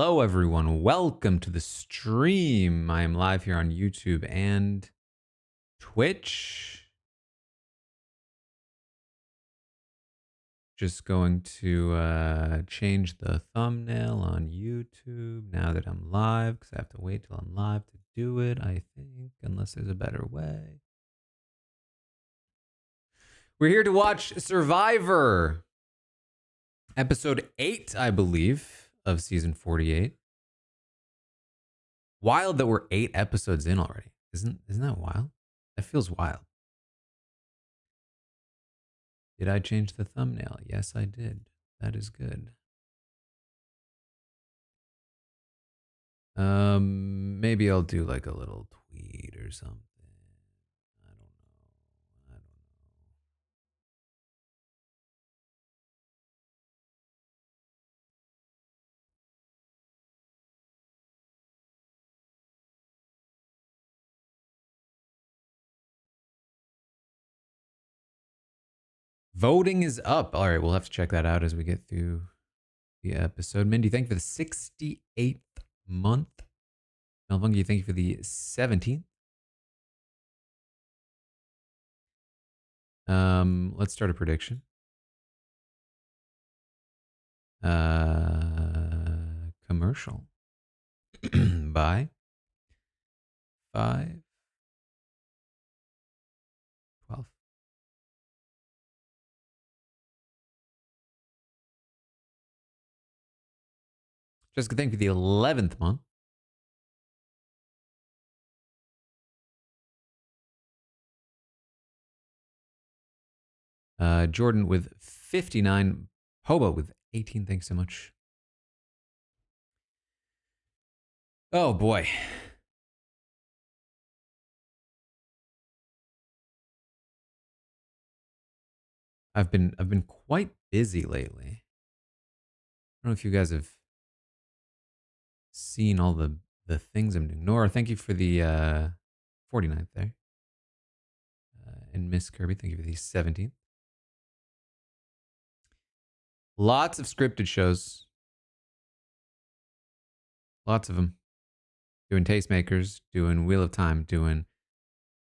Hello, everyone. Welcome to the stream. I am live here on YouTube and Twitch. Just going to change the thumbnail on YouTube now that I'm live, because I have to wait till I'm live to do it, I think, unless there's a better way. We're here to watch Survivor. Episode 8, I believe, of season 48. Wild that we're 8 episodes in already. Isn't that wild? That feels wild. Did I change the thumbnail? Yes, I did. That is good. Maybe I'll do like a little tweet or something. I don't know. Voting is up. All right, we'll have to check that out as we get through the episode. Mindy, thank you for the 68th month. Melvungi, thank you for the 17th. Let's start a prediction. Commercial. By 5, 12. Jessica, thank you for the 11th month. Jordan with 59. Hobo with 18. Thanks so much. Oh boy. I've been quite busy lately. I don't know if you guys have seen all the things I'm doing. Nora, thank you for the 49th there. And Miss Kirby, thank you for the 17th. Lots of scripted shows. Lots of them. Doing Tastemakers, doing Wheel of Time, doing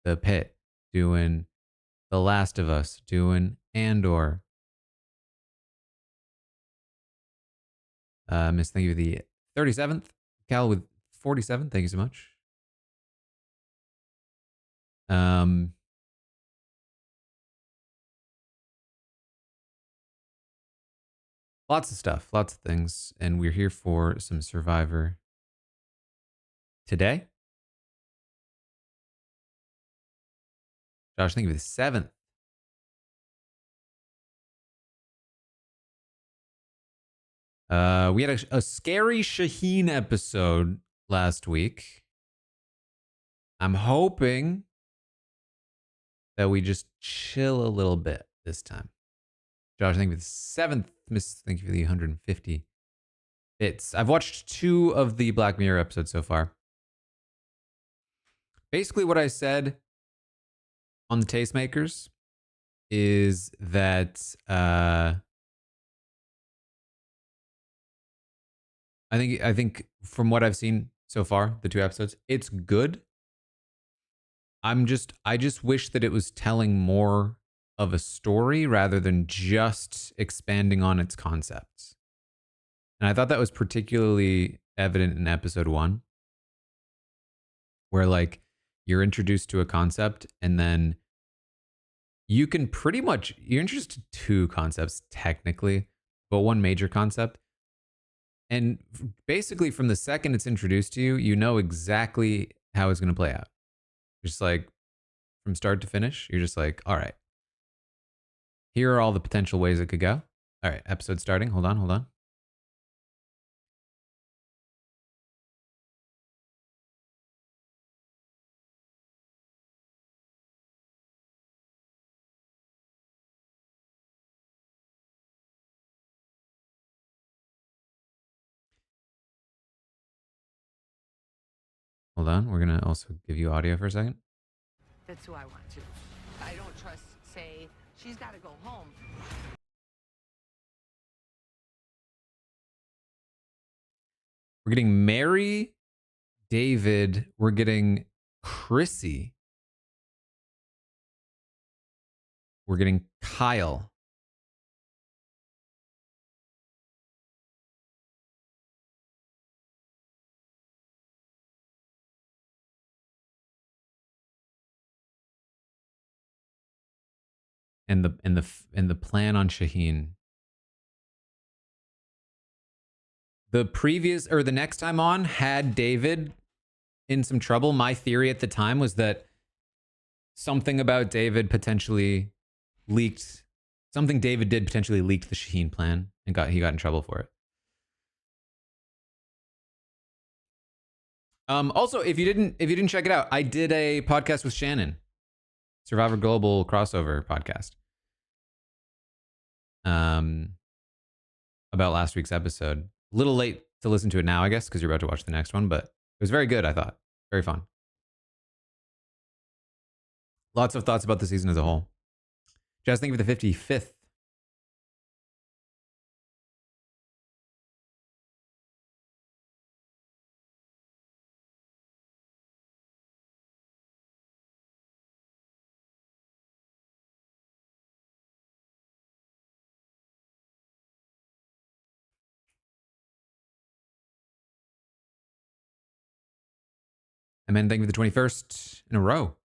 The Pit, doing The Last of Us, doing Andor. Miss, thank you for the 37th. Cal with 47, thank you so much. Lots of stuff, lots of things, and we're here for some Survivor today. Josh, thank you for the 7th. We had a scary Shaheen episode last week. I'm hoping that we just chill a little bit this time. Josh, thank you for the 7th. Miss, thank you for the 150 bits. I've watched 2 of the Black Mirror episodes so far. Basically, what I said on the Tastemakers is that I think from what I've seen so far, the 2 episodes, it's good. I just wish that it was telling more of a story rather than just expanding on its concepts. And I thought that was particularly evident in episode 1, where like you're introduced to a concept and then you can pretty much, you're introduced to 2 concepts technically, but 1 major concept. And basically from the second it's introduced to you, you know exactly how it's going to play out. Just like from start to finish, you're just like, all right, here are all the potential ways it could go. All right, episode starting. Hold on. Hold on. We're going to also give you audio for a second. That's who I want to. I don't trust, say, she's got to go home. We're getting Mary, David. We're getting Chrissy. We're getting Kyle. And the plan on Shaheen. The previous or the next time on had David in some trouble. My theory at the time was that something about David potentially leaked. Something David did potentially leaked the Shaheen plan and he got in trouble for it. Also, if you didn't check it out, I did a podcast with Shannon, Survivor Global crossover podcast. About last week's episode. A little late to listen to it now, I guess, because you're about to watch the next one, but it was very good, I thought. Very fun. Lots of thoughts about the season as a whole. Jazz, thank you for the 55th. And then thank you for the 21st in a row.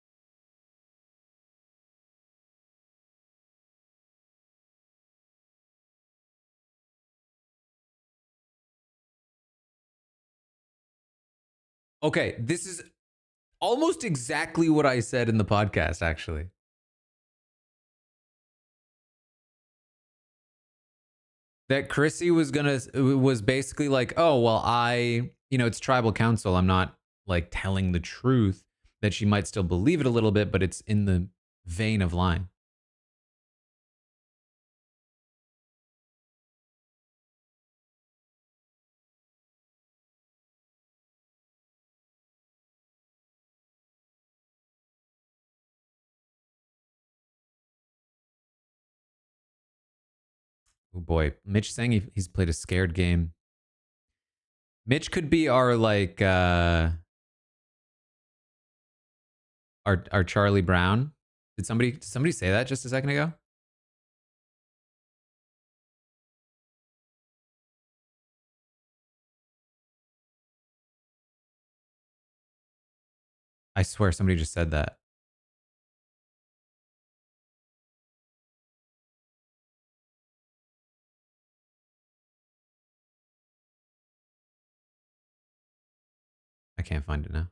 Okay, this is almost exactly what I said in the podcast, actually. That Chrissy was basically like, oh, well, it's tribal council. I'm not like telling the truth, that she might still believe it a little bit, but it's in the vein of lying. Oh boy, Mitch saying he's played a scared game. Mitch could be our like our Charlie Brown. Did somebody say that just a second ago? I swear somebody just said that. I can't find it now.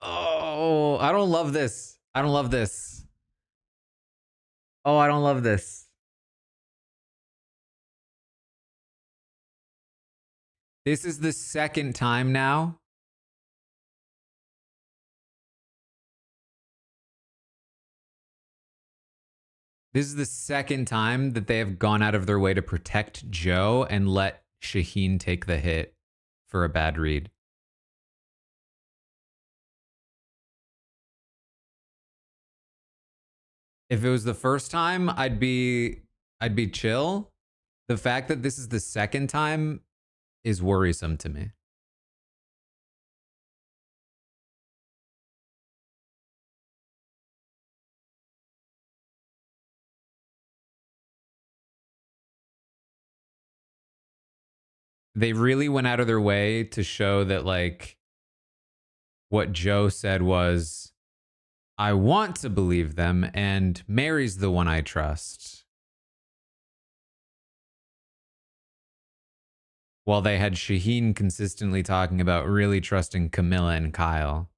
Oh, I don't love this. I don't love this. Oh, I don't love this. This is the second time now. This is the second time that they have gone out of their way to protect Joe and let Shaheen take the hit for a bad read. If it was the first time, I'd be chill. The fact that this is the second time is worrisome to me. They really went out of their way to show that like what Joe said was, I want to believe them, and Mary's the one I trust. While they had Shaheen consistently talking about really trusting Camilla and Kyle.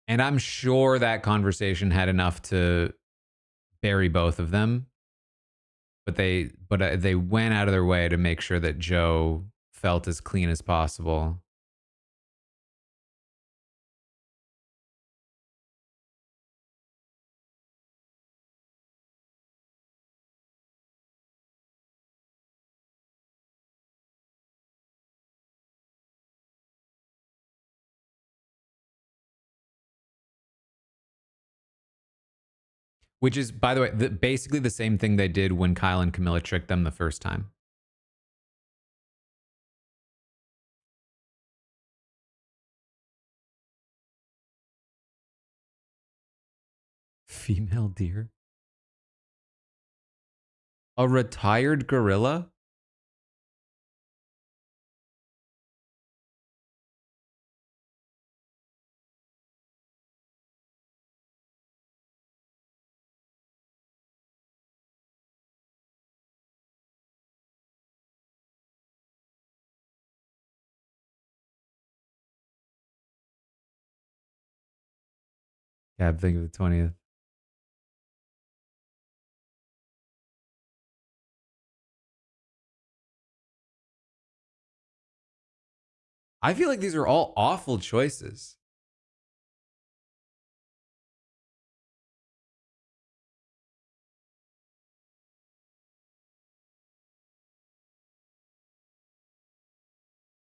And I'm sure that conversation had enough to bury both of them, but they went out of their way to make sure that Joe felt as clean as possible. Which is, by the way, basically the same thing they did when Kyle and Camilla tricked them the first time. Female deer? A retired gorilla? Yeah, I'm thinking of the 20th. I feel like these are all awful choices.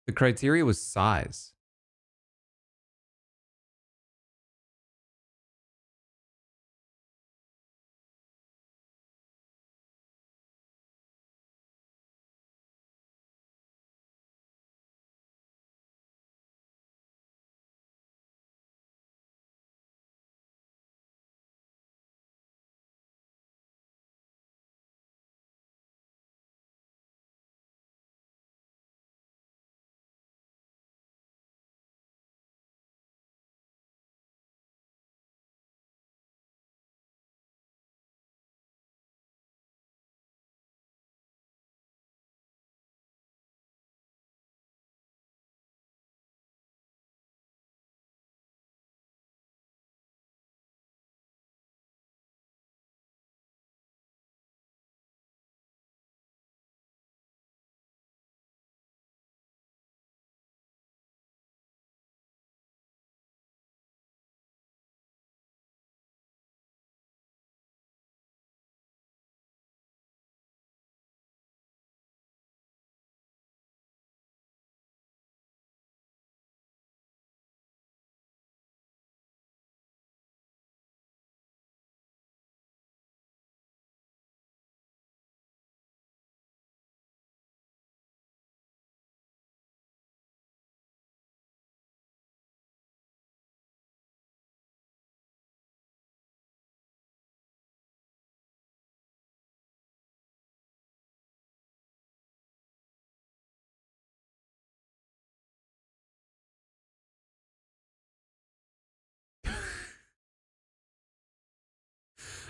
The criteria was size.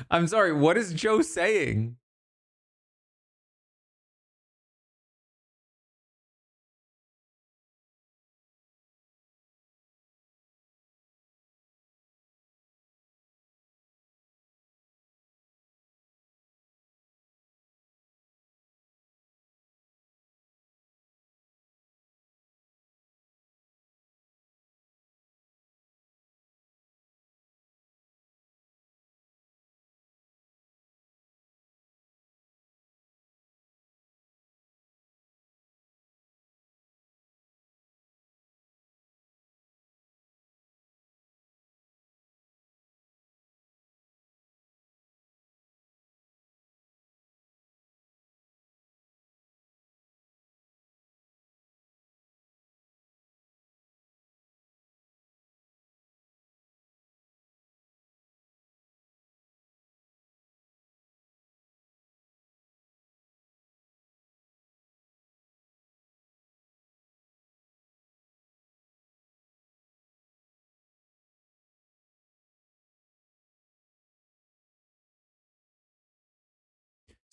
I'm sorry, what is Joe saying?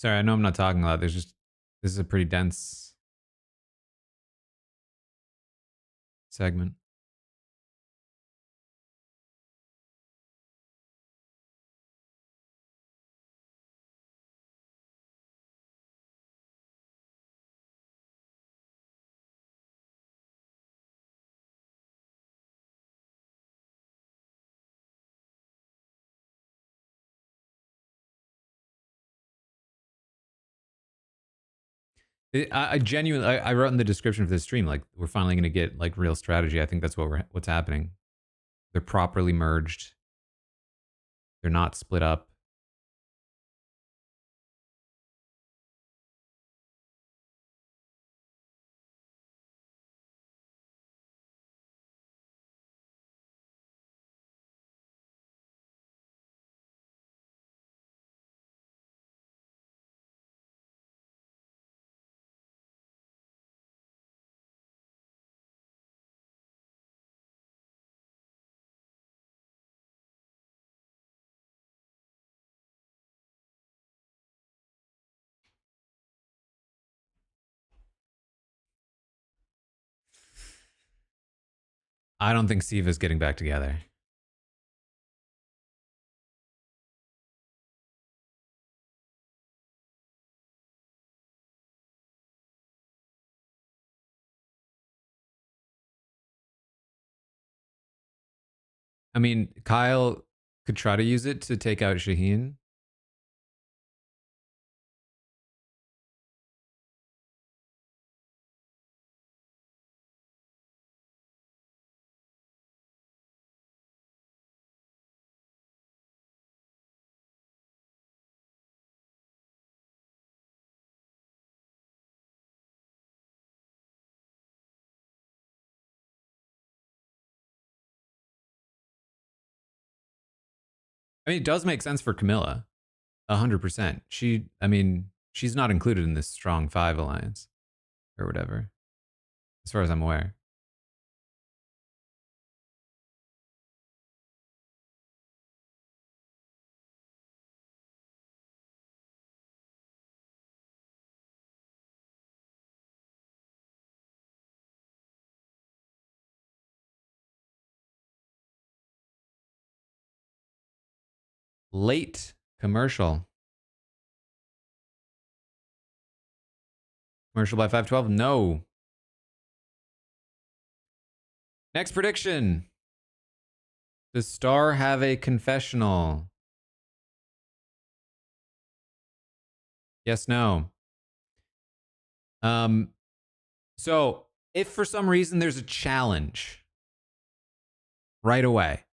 Sorry, I know I'm not talking a lot. This is a pretty dense segment. I genuinely, I wrote in the description of this stream, like we're finally going to get like real strategy. I think that's what's happening. They're properly merged. They're not split up. I don't think Siva's getting back together. I mean, Kyle could try to use it to take out Shaheen. I mean, it does make sense for Camilla. 100%. I mean, she's not included in this strong five alliance or whatever, as far as I'm aware. Late commercial. Commercial by 512? No. Next prediction. Does Star have a confessional? Yes, no. So if for some reason there's a challenge right away,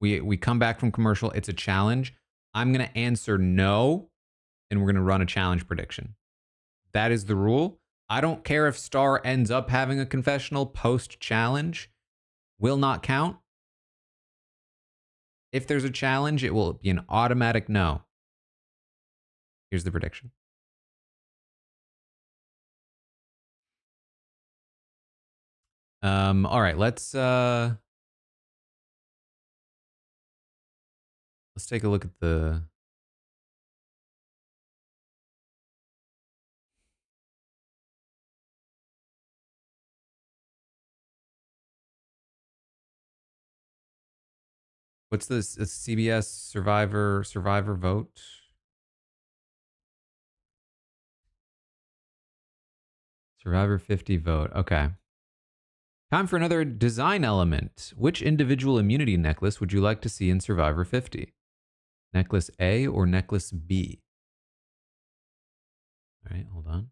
we come back from commercial, it's a challenge, I'm gonna answer no, and we're gonna run a challenge prediction. That is the rule. I don't care if Star ends up having a confessional post challenge, will not count. If there's a challenge, it will be an automatic no. Here's the prediction. All right, let's take a look at the what's this? It's CBS Survivor vote. Survivor 50 vote. Okay. Time for another design element. Which individual immunity necklace would you like to see in Survivor 50? Necklace A or necklace B? All right, hold on.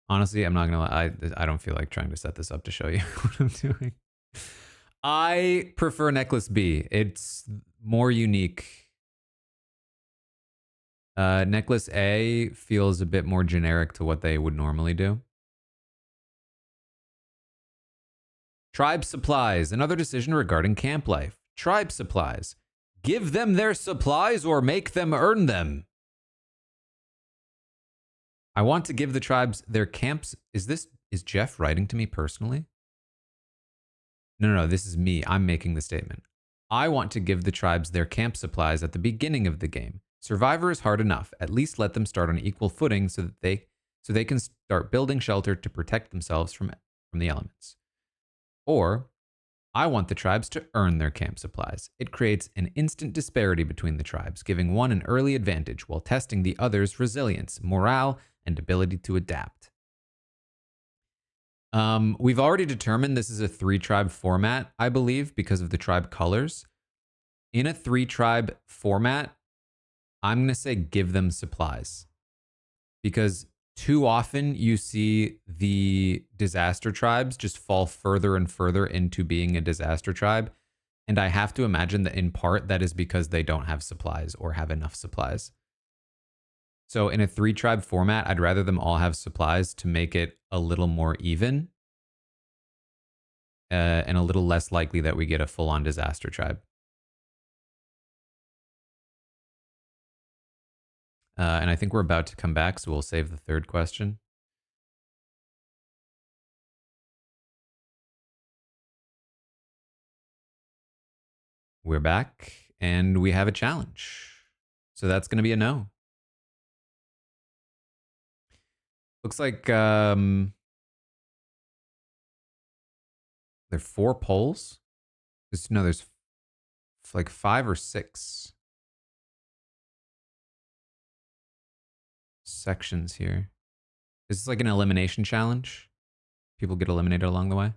Honestly, I'm not gonna lie. I don't feel like trying to set this up to show you what I'm doing. I prefer necklace B. It's more unique. Necklace A feels a bit more generic to what they would normally do. Tribe supplies. Another decision regarding camp life. Tribe supplies. Give them their supplies or make them earn them. I want to give the tribes their camps. Is Jeff writing to me personally? No, this is me. I'm making the statement. I want to give the tribes their camp supplies at the beginning of the game. Survivor is hard enough. At least let them start on equal footing so they can start building shelter to protect themselves from the elements. Or I want the tribes to earn their camp supplies. It creates an instant disparity between the tribes, giving one an early advantage while testing the other's resilience, morale, and ability to adapt. We've already determined this is a 3-tribe format, I believe, because of the tribe colors. In a 3-tribe format, I'm going to say give them supplies. Because too often you see the disaster tribes just fall further and further into being a disaster tribe. And I have to imagine that in part that is because they don't have supplies or have enough supplies. So in a 3-tribe format, I'd rather them all have supplies to make it a little more even. And a little less likely that we get a full-on disaster tribe. And I think we're about to come back, so we'll save the third question. We're back, and we have a challenge. So that's going to be a no. Looks like there are 4 polls. There's like 5 or 6 sections here. Is this like an elimination challenge? People get eliminated along the way?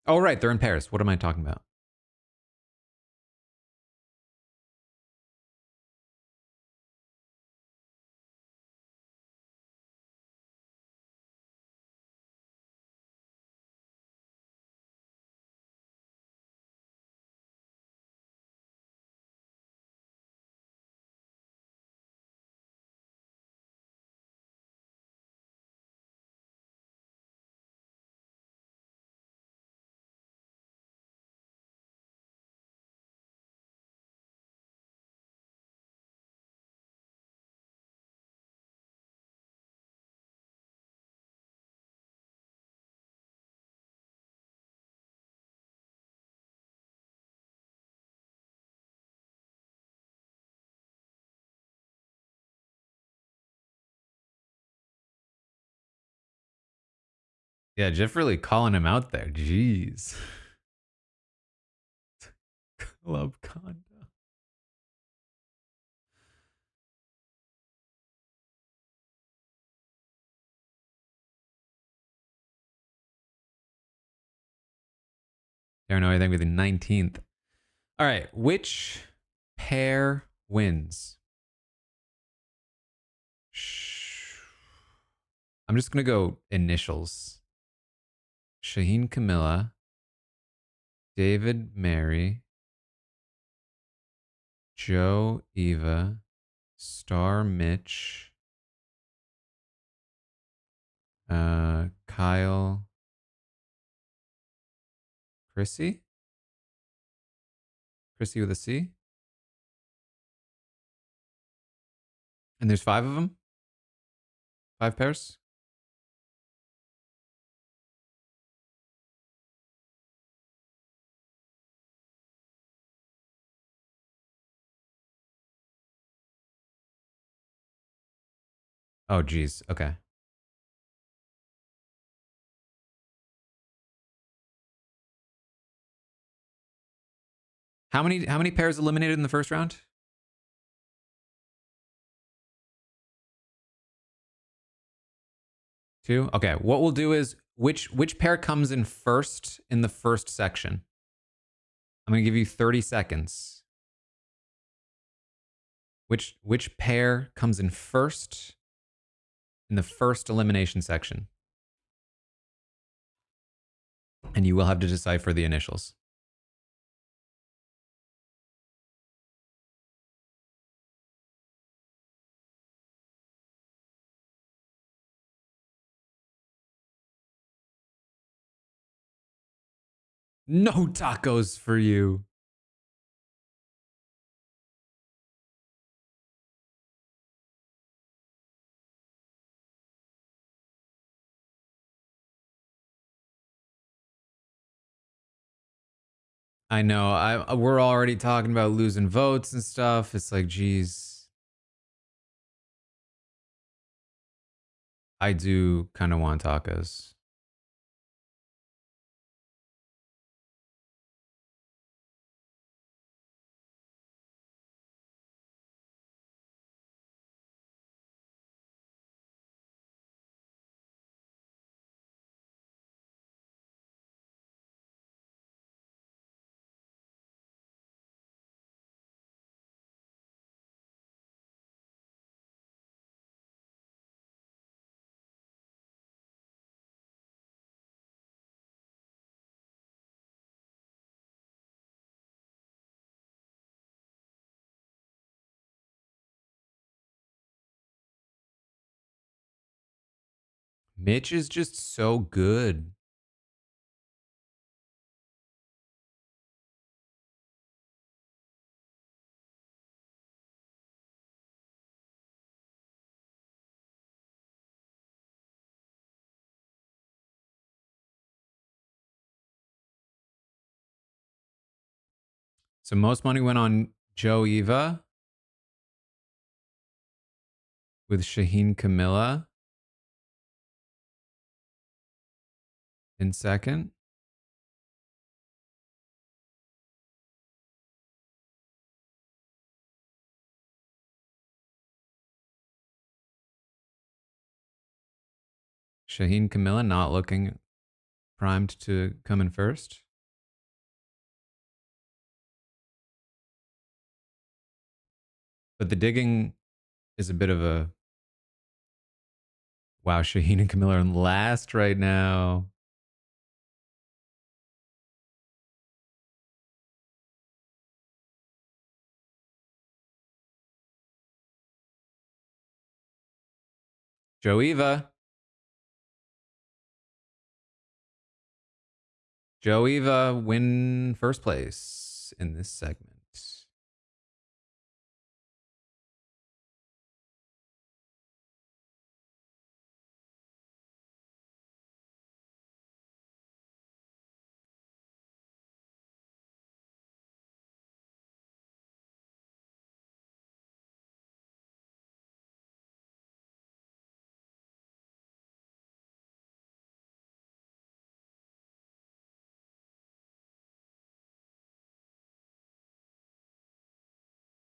Oh, right. They're in pairs. What am I talking about? Yeah, Jeff really calling him out there. Jeez. Club condo. Don't know anything with the 19th. All right. Which pair wins? I'm just going to go initials. Shaheen Camilla, David Mary, Joe Eva, Star Mitch, Kyle, Chrissy with a C. And there's 5 of them? 5 pairs? Oh, geez. Okay. How many pairs eliminated in the first round? 2? Okay. What we'll do is which pair comes in first in the first section? I'm going to give you 30 seconds. Which pair comes in first in the first elimination section? And you will have to decipher the initials. No tacos for you. I know. We're already talking about losing votes and stuff. It's like, geez, I do kind of want tacos. Mitch is just so good. So most money went on Joe Eva with Shaheen Camilla in second. Shaheen Camilla not looking primed to come in first. But the digging is a bit of a wow. Shaheen and Camilla are in last right now. Joe Eva. Joe Eva win first place in this segment.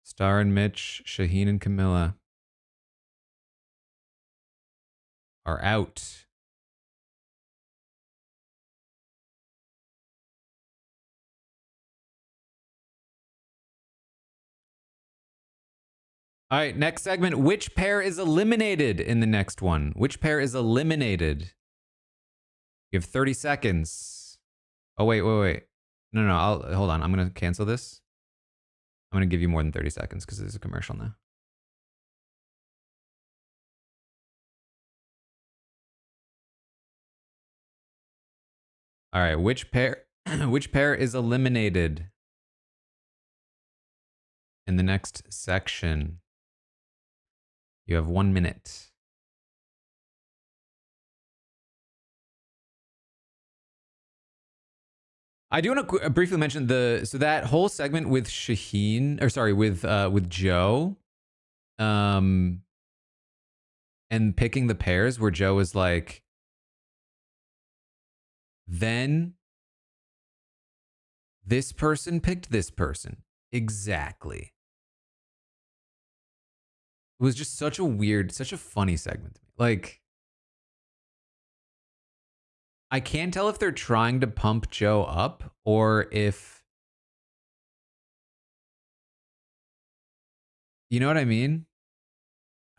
Star and Mitch, Shaheen and Camilla are out. All right, next segment. Which pair is eliminated in the next one? Which pair is eliminated? You have 30 seconds. Oh, wait. No. Hold on. I'm going to cancel this. I'm going to give you more than 30 seconds because there's a commercial now. All right, which pair which pair is eliminated in the next section? You have 1 minute. I do want to briefly mention so that whole segment with Shaheen, or sorry, with Joe, and picking the pairs where Joe was like, then this person picked this person. Exactly. It was just such a weird, such a funny segment to me. Like, I can't tell if they're trying to pump Joe up or if, you know what I mean?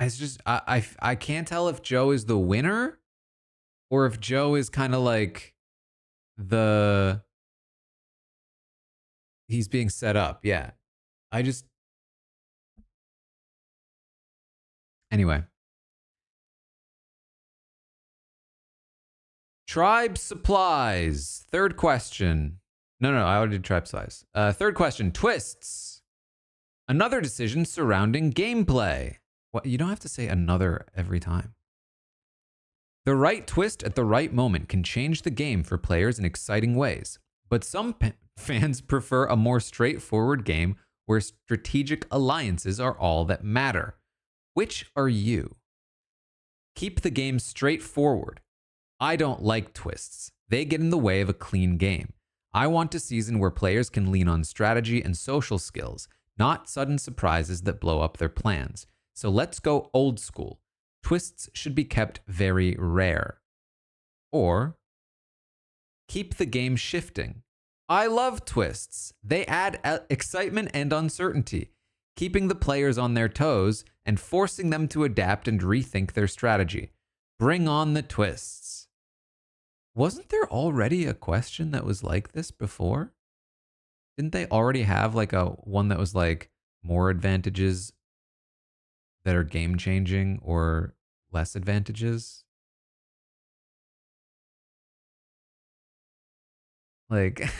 It's just I can't tell if Joe is the winner or if Joe is kind of like the he's being set up. Yeah. I just anyway. Tribe supplies. Third question. No, I already did tribe size. Third question, twists. Another decision surrounding gameplay. What? You don't have to say another every time. The right twist at the right moment can change the game for players in exciting ways, but some fans prefer a more straightforward game where strategic alliances are all that matter. Which are you? Keep the game straightforward. I don't like twists. They get in the way of a clean game. I want a season where players can lean on strategy and social skills, not sudden surprises that blow up their plans. So let's go old school. Twists should be kept very rare. Or keep the game shifting. I love twists. They add excitement and uncertainty, keeping the players on their toes and forcing them to adapt and rethink their strategy. Bring on the twists. Wasn't there already a question that was like this before? Didn't they already have like a one that was like more advantages that are game changing or less advantages? Like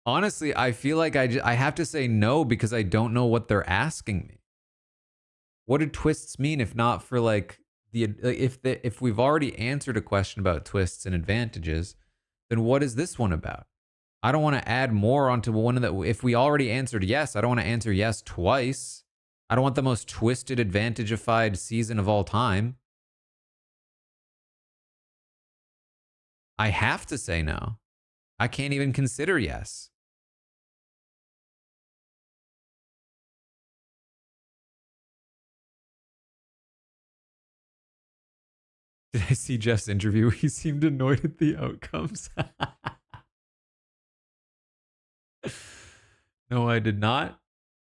honestly, I feel like I have to say no because I don't know what they're asking me. What do twists mean if not for like if we've already answered a question about twists and advantages, then what is this one about? I don't want to add more onto one that if we already answered yes, I don't want to answer yes twice. I don't want the most twisted advantagified season of all time. I have to say no. I can't even consider yes. Did I see Jeff's interview? He seemed annoyed at the outcomes. No, I did not,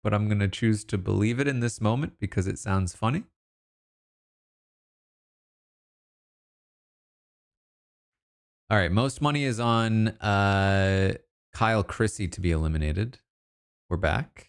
but I'm going to choose to believe it in this moment because it sounds funny. All right, most money is on Kyle Chrissy to be eliminated. We're back.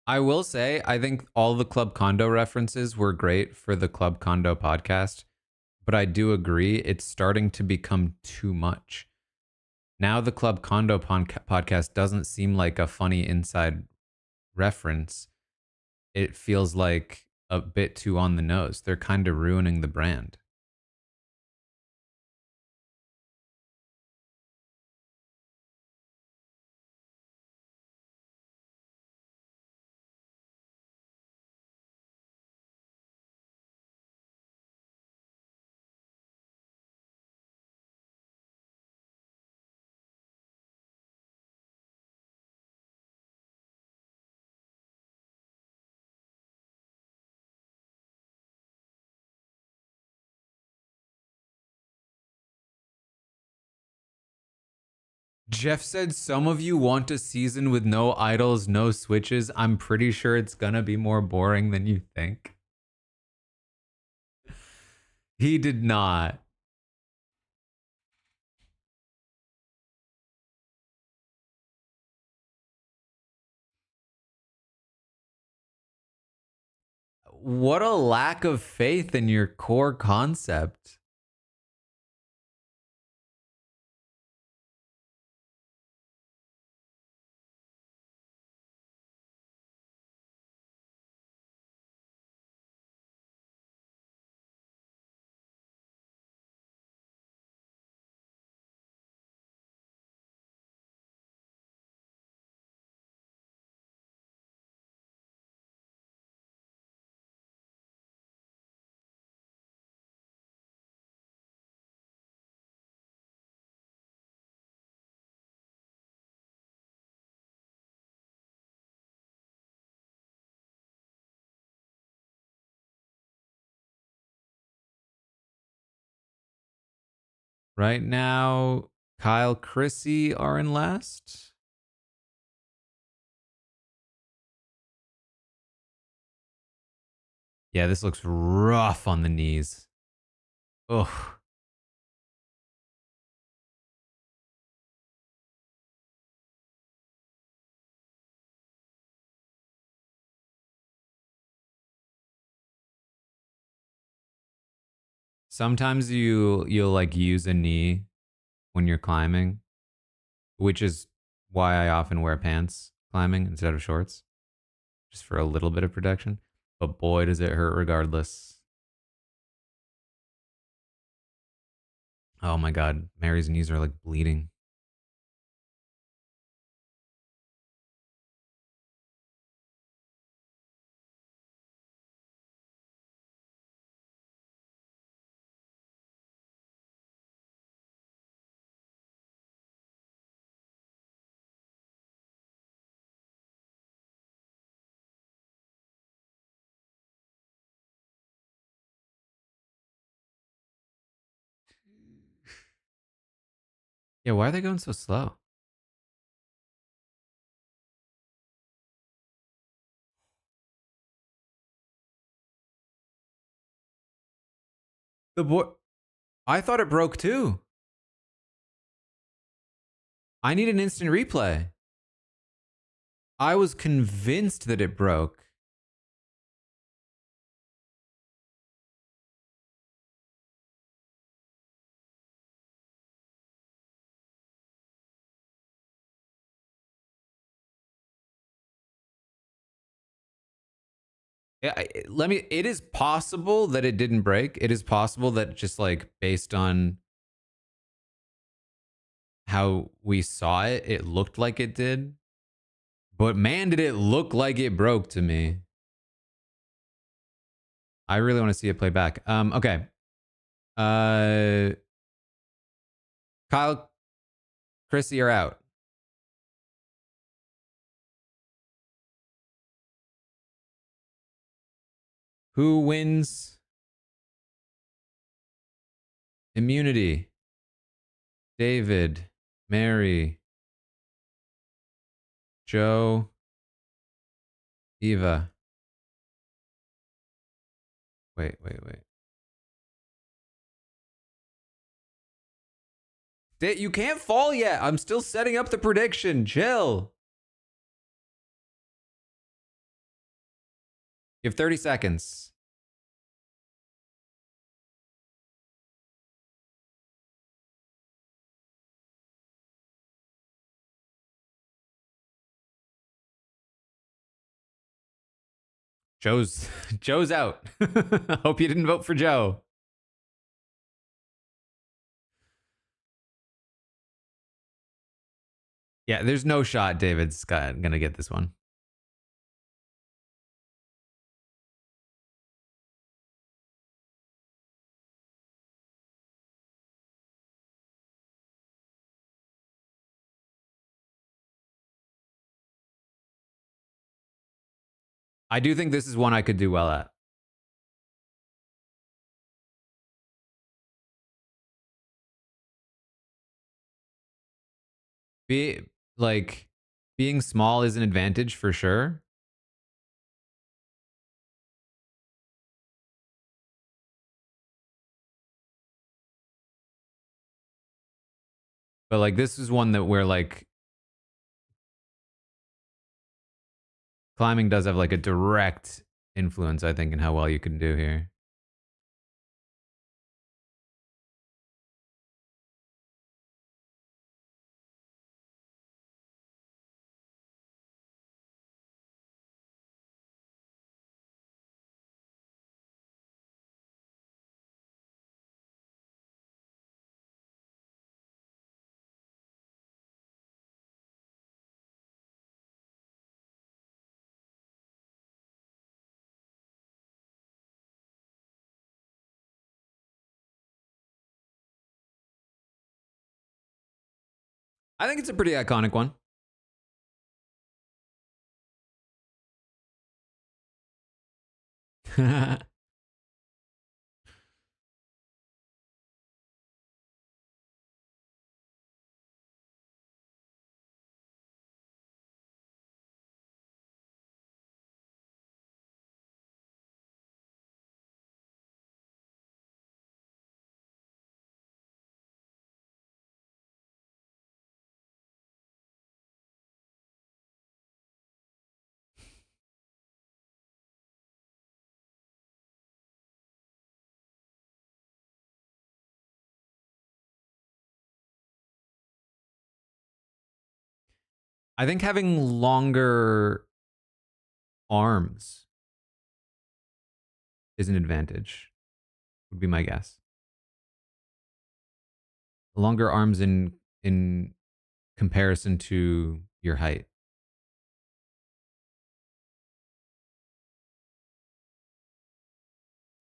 I will say, I think all the Club Condo references were great for the Club Condo podcast, but I do agree it's starting to become too much. Now the Club Condo podcast doesn't seem like a funny inside reference. It feels like a bit too on the nose. They're kind of ruining the brand. Jeff said some of you want a season with no idols, no switches. I'm pretty sure it's gonna be more boring than you think. He did not. What a lack of faith in your core concept. Right now, Kyle, Chrissy are in last. Yeah, this looks rough on the knees. Ugh. Sometimes you'll like use a knee when you're climbing, which is why I often wear pants climbing instead of shorts, just for a little bit of protection. But boy, does it hurt regardless. Oh my god, Mary's knees are like bleeding. Yeah, why are they going so slow? The boy, I thought it broke too. I need an instant replay. I was convinced that it broke. Yeah, let me. It is possible that it didn't break. It is possible that just like based on how we saw it, it looked like it did. But man, did it look like it broke to me. I really want to see it play back. Okay. Uh, Kyle, Chrissy are out. Who wins immunity? David, Mary, Joe, Eva. Wait. You can't fall yet. I'm still setting up the prediction. Chill. You have 30 seconds. Joe's out. Hope you didn't vote for Joe. Yeah, there's no shot David's gonna get this one. I do think this is one I could do well at. Be like being small is an advantage for sure. But like this is one that where like climbing does have like a direct influence, I think, in how well you can do here. I think it's a pretty iconic one. I think having longer arms is an advantage, would be my guess. Longer arms in comparison to your height.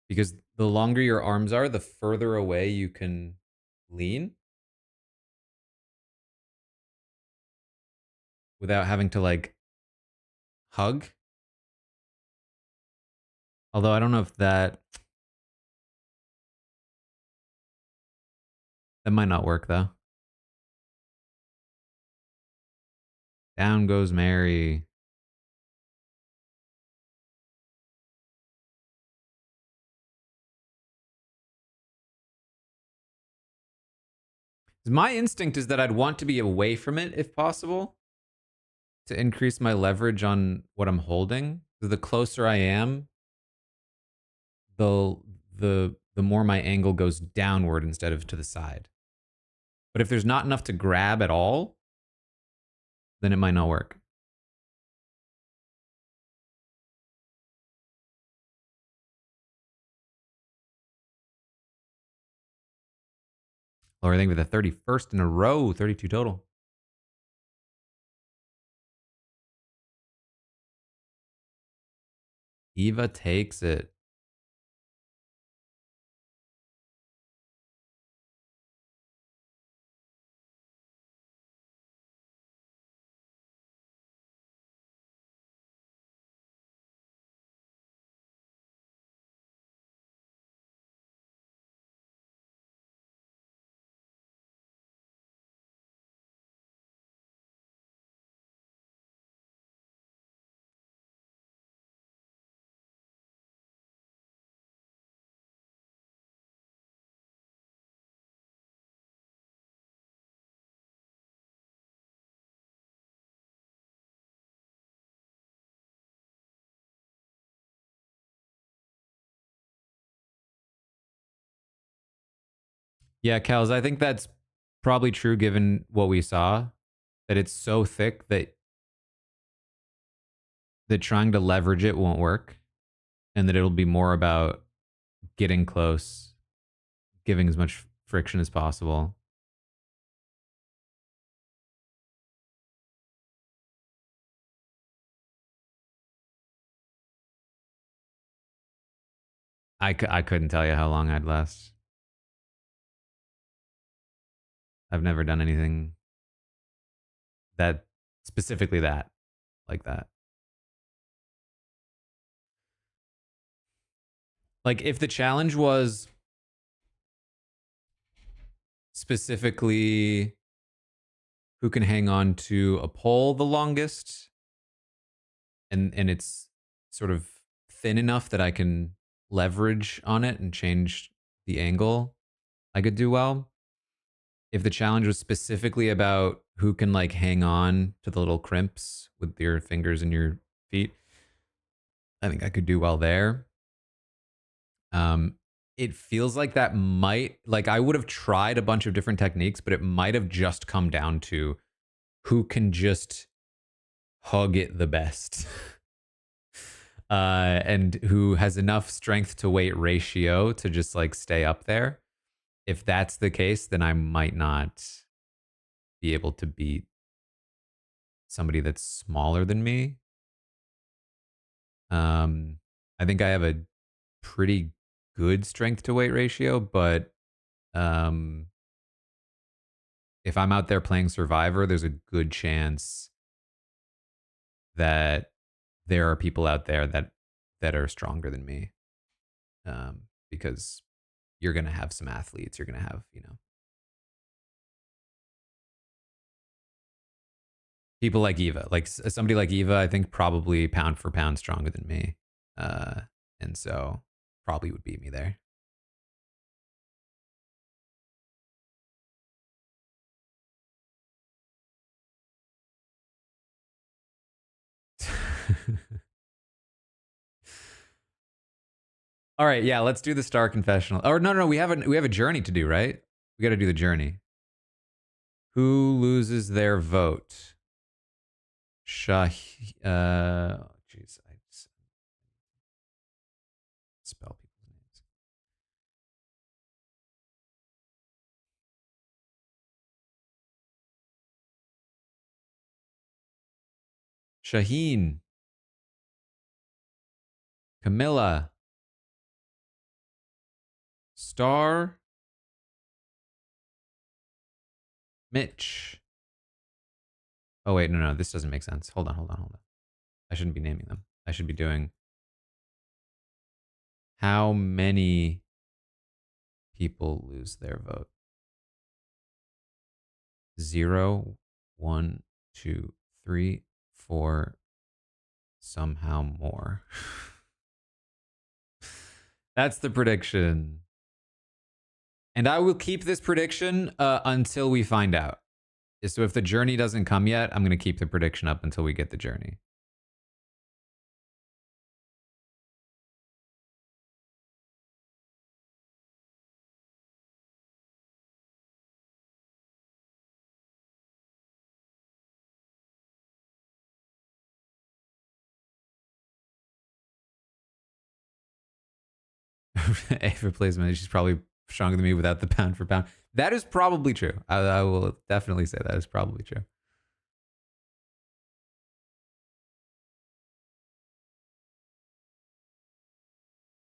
Because the longer your arms are, the further away you can lean without having to like hug. Although I don't know if that might not work though. Down goes Mary. My instinct is that I'd want to be away from it if possible to increase my leverage on what I'm holding. The closer I am, the the more my angle goes downward instead of to the side. But if there's not enough to grab at all, then it might not work. Lower thing with the 31st in a row, 32 total. Eva takes it. Yeah, Kels, I think that's probably true given what we saw, that it's so thick that trying to leverage it won't work, and that it'll be more about getting close, giving as much friction as possible. I couldn't tell you how long I'd last. I've never done anything that specifically that like that. Like if the challenge was specifically who can hang on to a pole the longest, and it's sort of thin enough that I can leverage on it and change the angle, I could do well. If the challenge was specifically about who can like hang on to the little crimps with your fingers and your feet, I think I could do well there. Um, it feels like that might, like I would have tried a bunch of different techniques, but it might have just come down to who can just hug it the best. And who has enough strength to weight ratio to just like stay up there. If that's the case, then I might not be able to beat somebody that's smaller than me. I think I have a pretty good strength to weight ratio, but um, if I'm out there playing Survivor, there's a good chance that there are people out there that are stronger than me, because you're gonna have some athletes. You're gonna have people like Eva, like somebody like Eva. I think probably pound for pound stronger than me, uh, and so probably would beat me there. All right, yeah, let's do the star confessional. Or no, we have a journey to do, right? We got to do the journey. Who loses their vote? Jeez, I just spell people's names. Shaheen, Camilla, Star, Mitch. Oh wait, no, this doesn't make sense. Hold on. I shouldn't be naming them. I should be doing how many people lose their vote. 0, 1, 2, 3, 4, somehow more. That's the prediction. And I will keep this prediction until we find out. So if the journey doesn't come yet, I'm going to keep the prediction up until we get the journey. Ava placement, she's probably stronger than me without the pound for pound. That is probably true. I will definitely say that is probably true.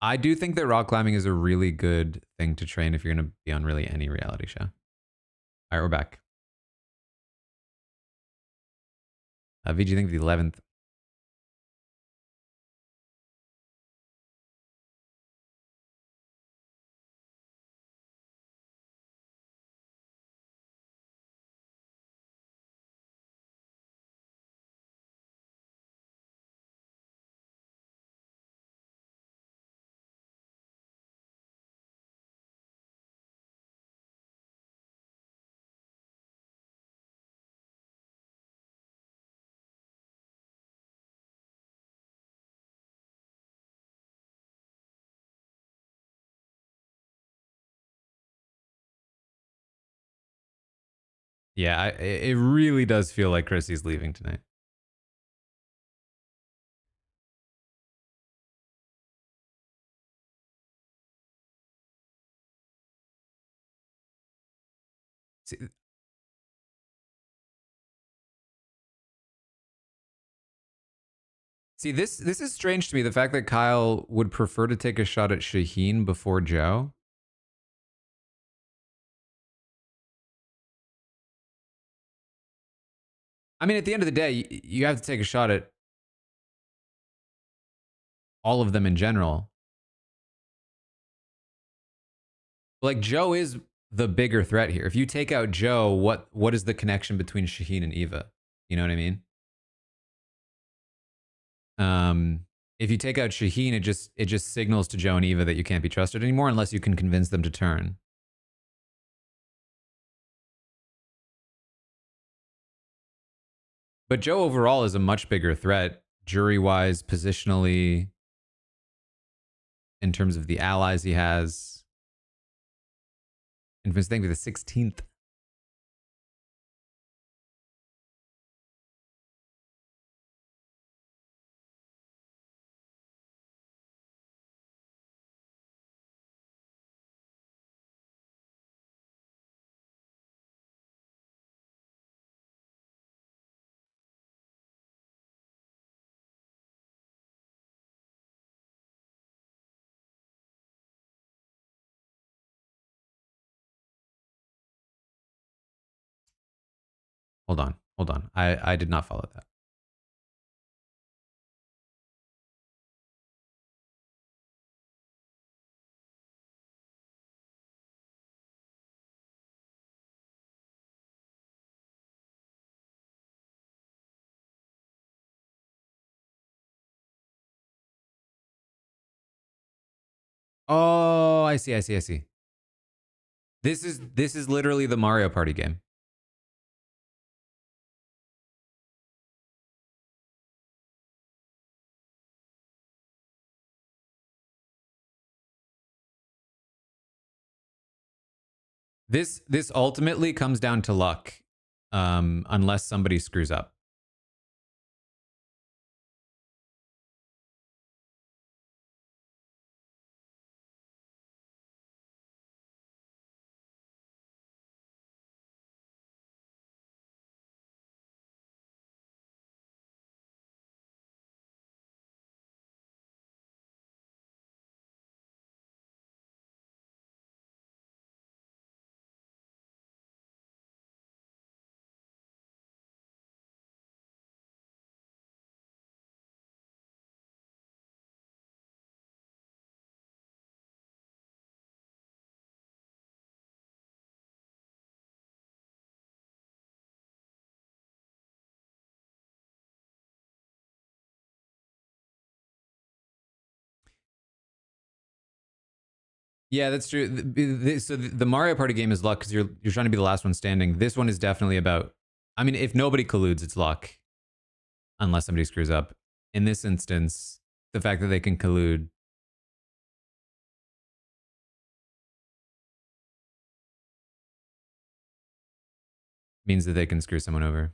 I do think that rock climbing is a really good thing to train if you're going to be on really any reality show. All right, we're back. VG, think the 11th. Yeah, it really does feel like Chrissy's leaving tonight. See, this is strange to me. The fact that Kyle would prefer to take a shot at Shaheen before Joe. I mean, at the end of the day, you have to take a shot at all of them in general. Like Joe is the bigger threat here. If you take out Joe, what is the connection between Shaheen and Eva? You know what I mean? If you take out Shaheen, it just signals to Joe and Eva that you can't be trusted anymore unless you can convince them to turn. But Joe overall is a much bigger threat, jury wise, positionally, in terms of the allies he has. And think of the 16th. Hold on. I did not follow that. Oh, I see. This is literally the Mario Party game. This ultimately comes down to luck, unless somebody screws up. Yeah, that's true. So the Mario Party game is luck because you're trying to be the last one standing. This one is definitely about. I mean, if nobody colludes, it's luck, unless somebody screws up. In this instance, the fact that they can collude means that they can screw someone over.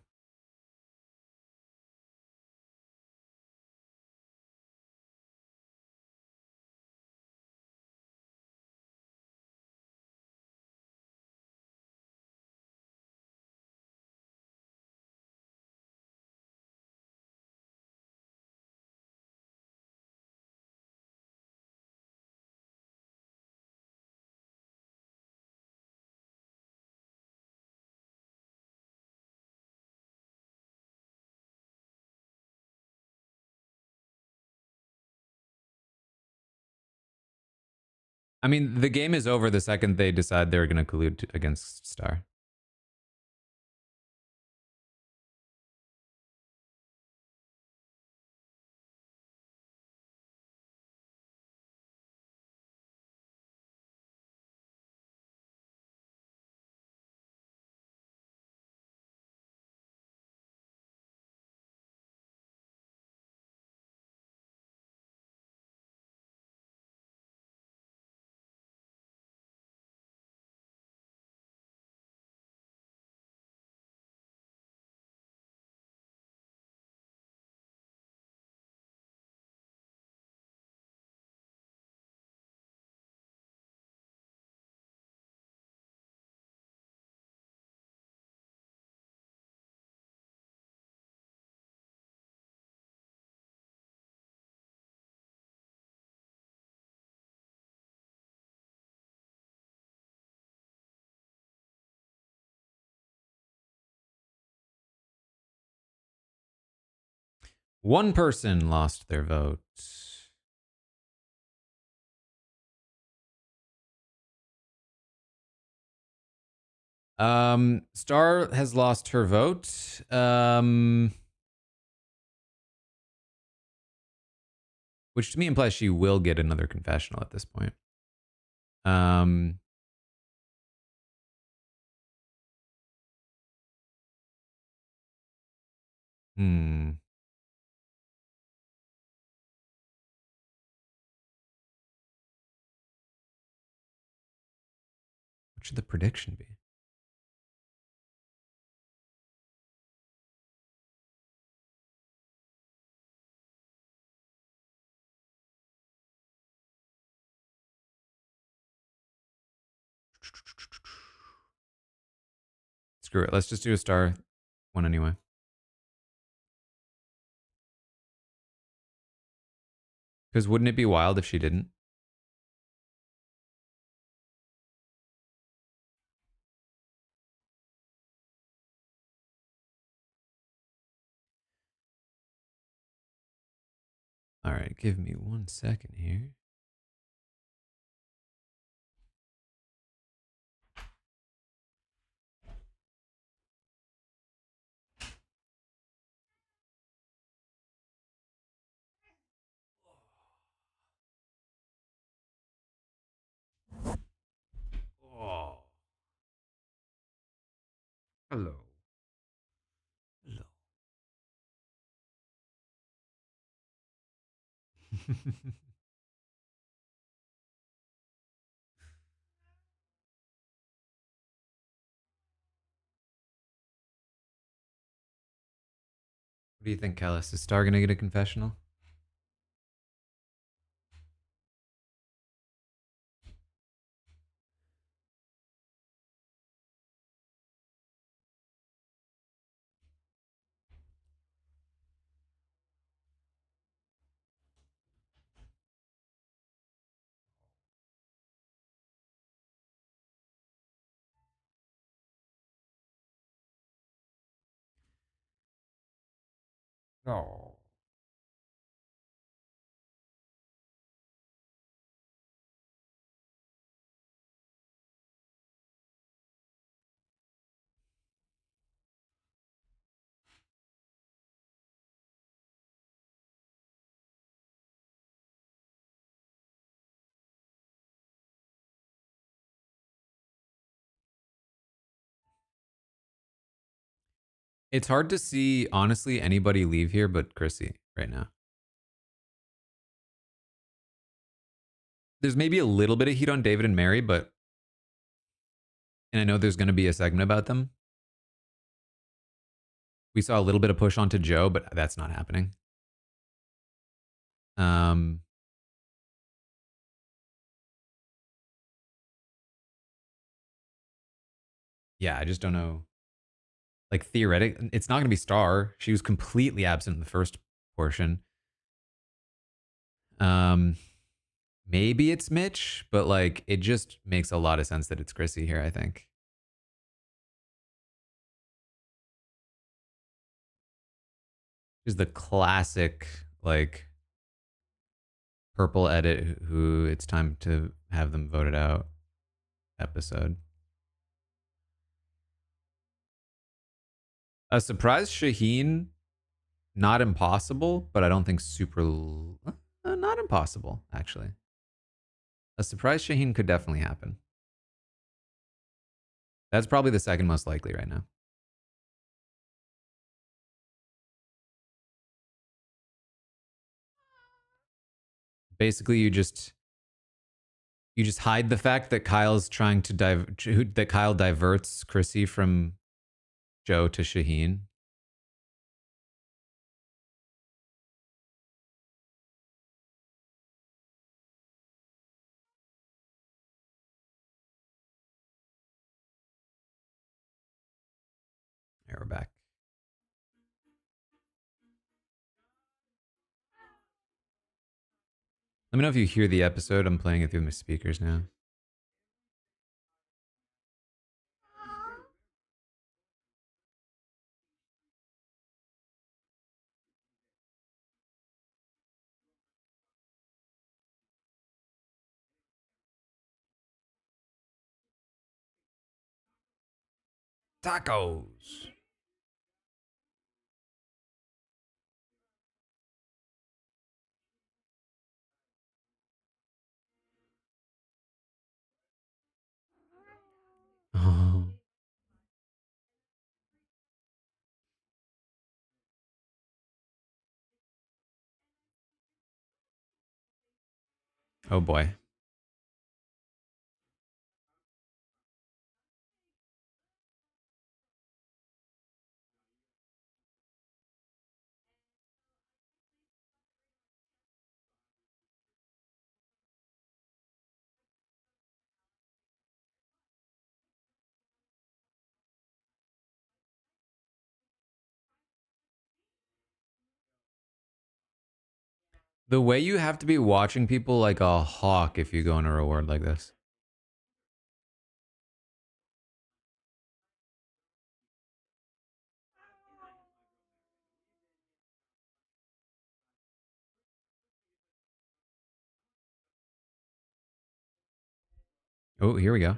I mean, the game is over the second they decide they're going to collude against Star. One person lost their vote. Star has lost her vote. Which to me implies she will get another confessional at this point. Um, hmm. What should the prediction be? Screw it. Let's just do a Star one anyway. Because wouldn't it be wild if she didn't? All right, give me 1 second here. Oh, hello. Hello. What do you think, Kellis? Is Star gonna get a confessional? No. It's hard to see, honestly, anybody leave here but Chrissy right now. There's maybe a little bit of heat on David and Mary, but, and I know there's going to be a segment about them. We saw a little bit of push onto Joe, but that's not happening. Um, yeah, I just don't know. Like theoretic, it's not going to be Star. She was completely absent in the first portion. Um, maybe it's Mitch, but like it just makes a lot of sense that it's Chrissy here. I think is the classic like purple edit. Who it's time to have them voted out episode. A surprise Shaheen, not impossible, but I don't think super. Not impossible actually. A surprise Shaheen could definitely happen. That's probably the second most likely right now. Basically, you just hide the fact that Kyle's trying to that Kyle diverts Chrissy from Joe to Shaheen. There, we're back. Let me know if you hear the episode. I'm playing it through my speakers now. Tacos. Oh, oh boy. The way you have to be watching people like a hawk if you go on a reward like this. Oh, here we go.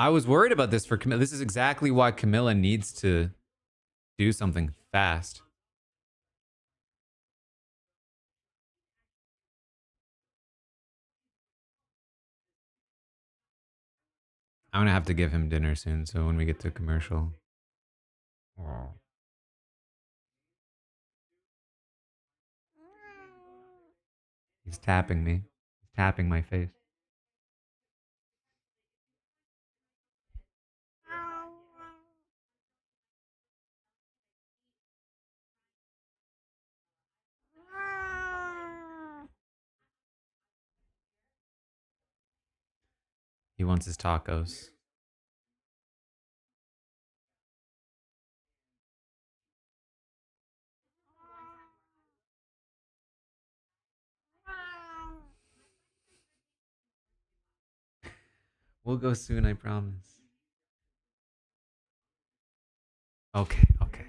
I was worried about this for Camilla. This is exactly why Camilla needs to do something fast. I'm gonna have to give him dinner soon, so when we get to commercial. Oh. He's tapping me. He's tapping my face. He wants his tacos. We'll go soon, I promise. Okay, okay.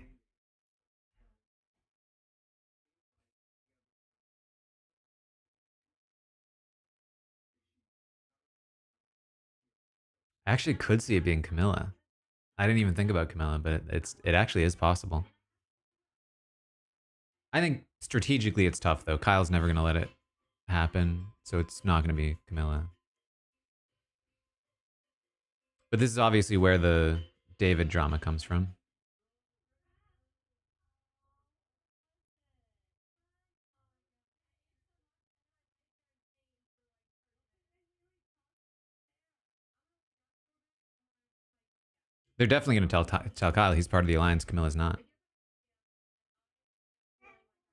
I actually could see it being Camilla. I didn't even think about Camilla, but it actually is possible. I think strategically it's tough though. Kyle's never gonna let it happen, so it's not gonna be Camilla. But this is obviously where the David drama comes from. They're definitely gonna tell Kyle he's part of the alliance. Camilla's not.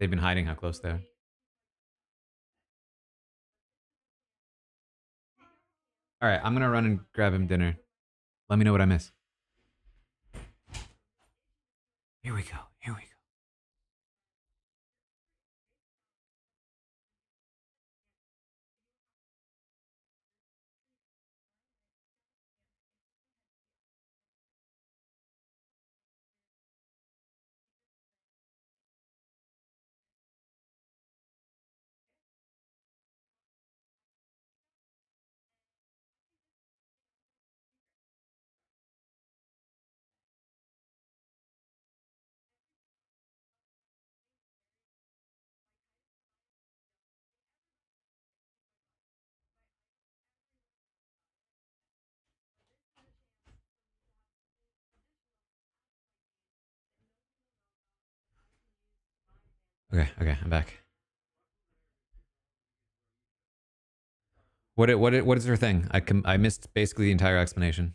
They've been hiding how close they are. All right, I'm gonna run and grab him dinner. Let me know what I miss. Here we go. Here we go. Okay, I'm back. What is her thing? I missed basically the entire explanation.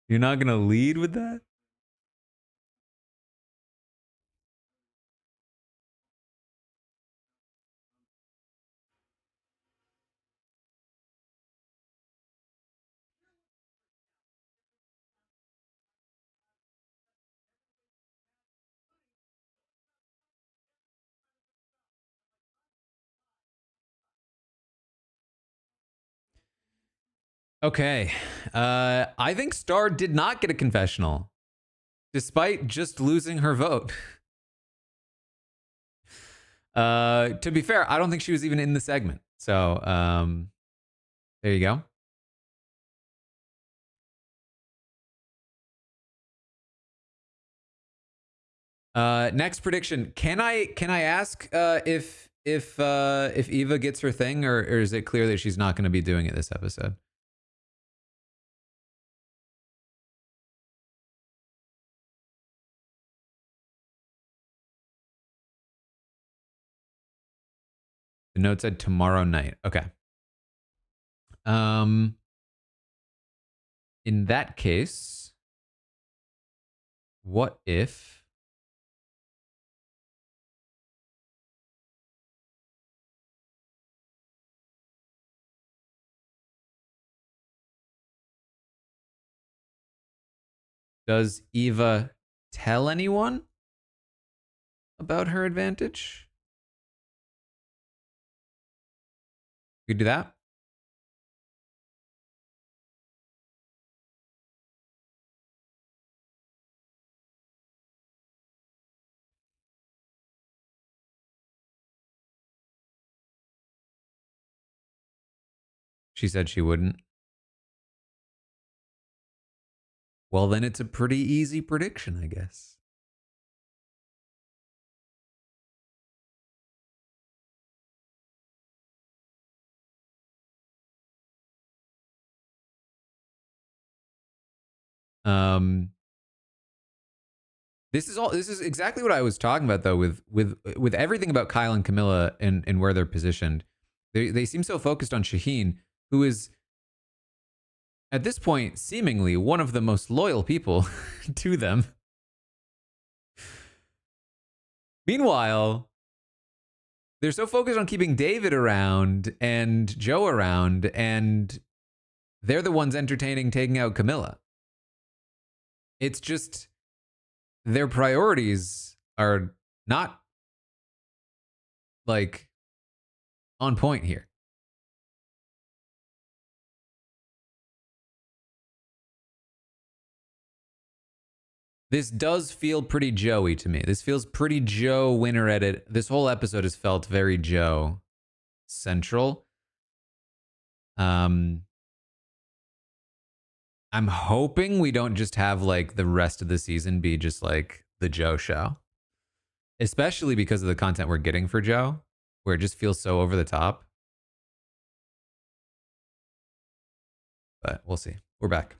You're not gonna lead with that? Okay. I think Star did not get a confessional, despite just losing her vote. To be fair, I don't think she was even in the segment. So there you go. Next prediction. Can I ask if Eva gets her thing, or is it clear that she's not going to be doing it this episode? The note said tomorrow night. Okay. Um, in that case, what if does Eva tell anyone about her advantage? You could do that. She said she wouldn't. Well, then it's a pretty easy prediction, I guess. Um, this is exactly what I was talking about though with everything about Kyle and Camilla and where they're positioned. They seem so focused on Shaheen, who is at this point seemingly one of the most loyal people to them. Meanwhile, they're so focused on keeping David around and Joe around, and they're the ones entertaining taking out Camilla. It's just their priorities are not like on point here. This does feel pretty Joey to me. This feels pretty Joe winner edit. This whole episode has felt very Joe central. Um, I'm hoping we don't just have like the rest of the season be just like the Joe show, especially because of the content we're getting for Joe, where it just feels so over the top. But we'll see. We're back.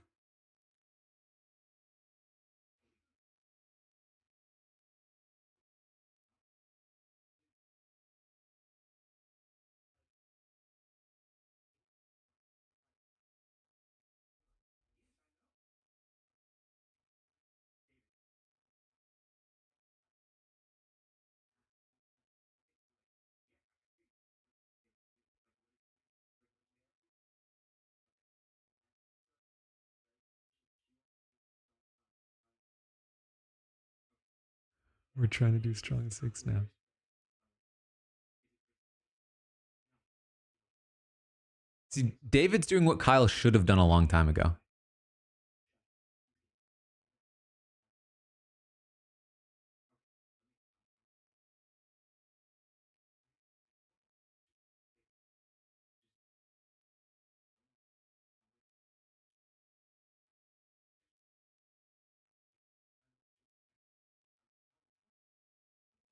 We're trying to do strong six now. See, David's doing what Kyle should have done a long time ago.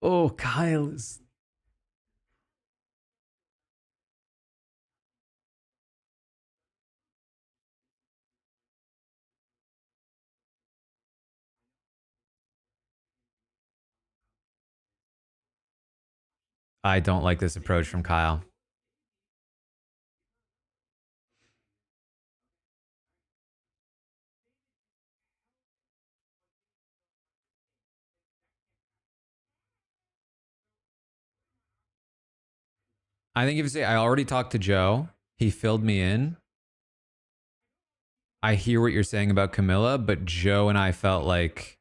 Oh, Kyle is. I don't like this approach from Kyle. I think if you say, I already talked to Joe, he filled me in. I hear what you're saying about Camilla, but Joe and I felt like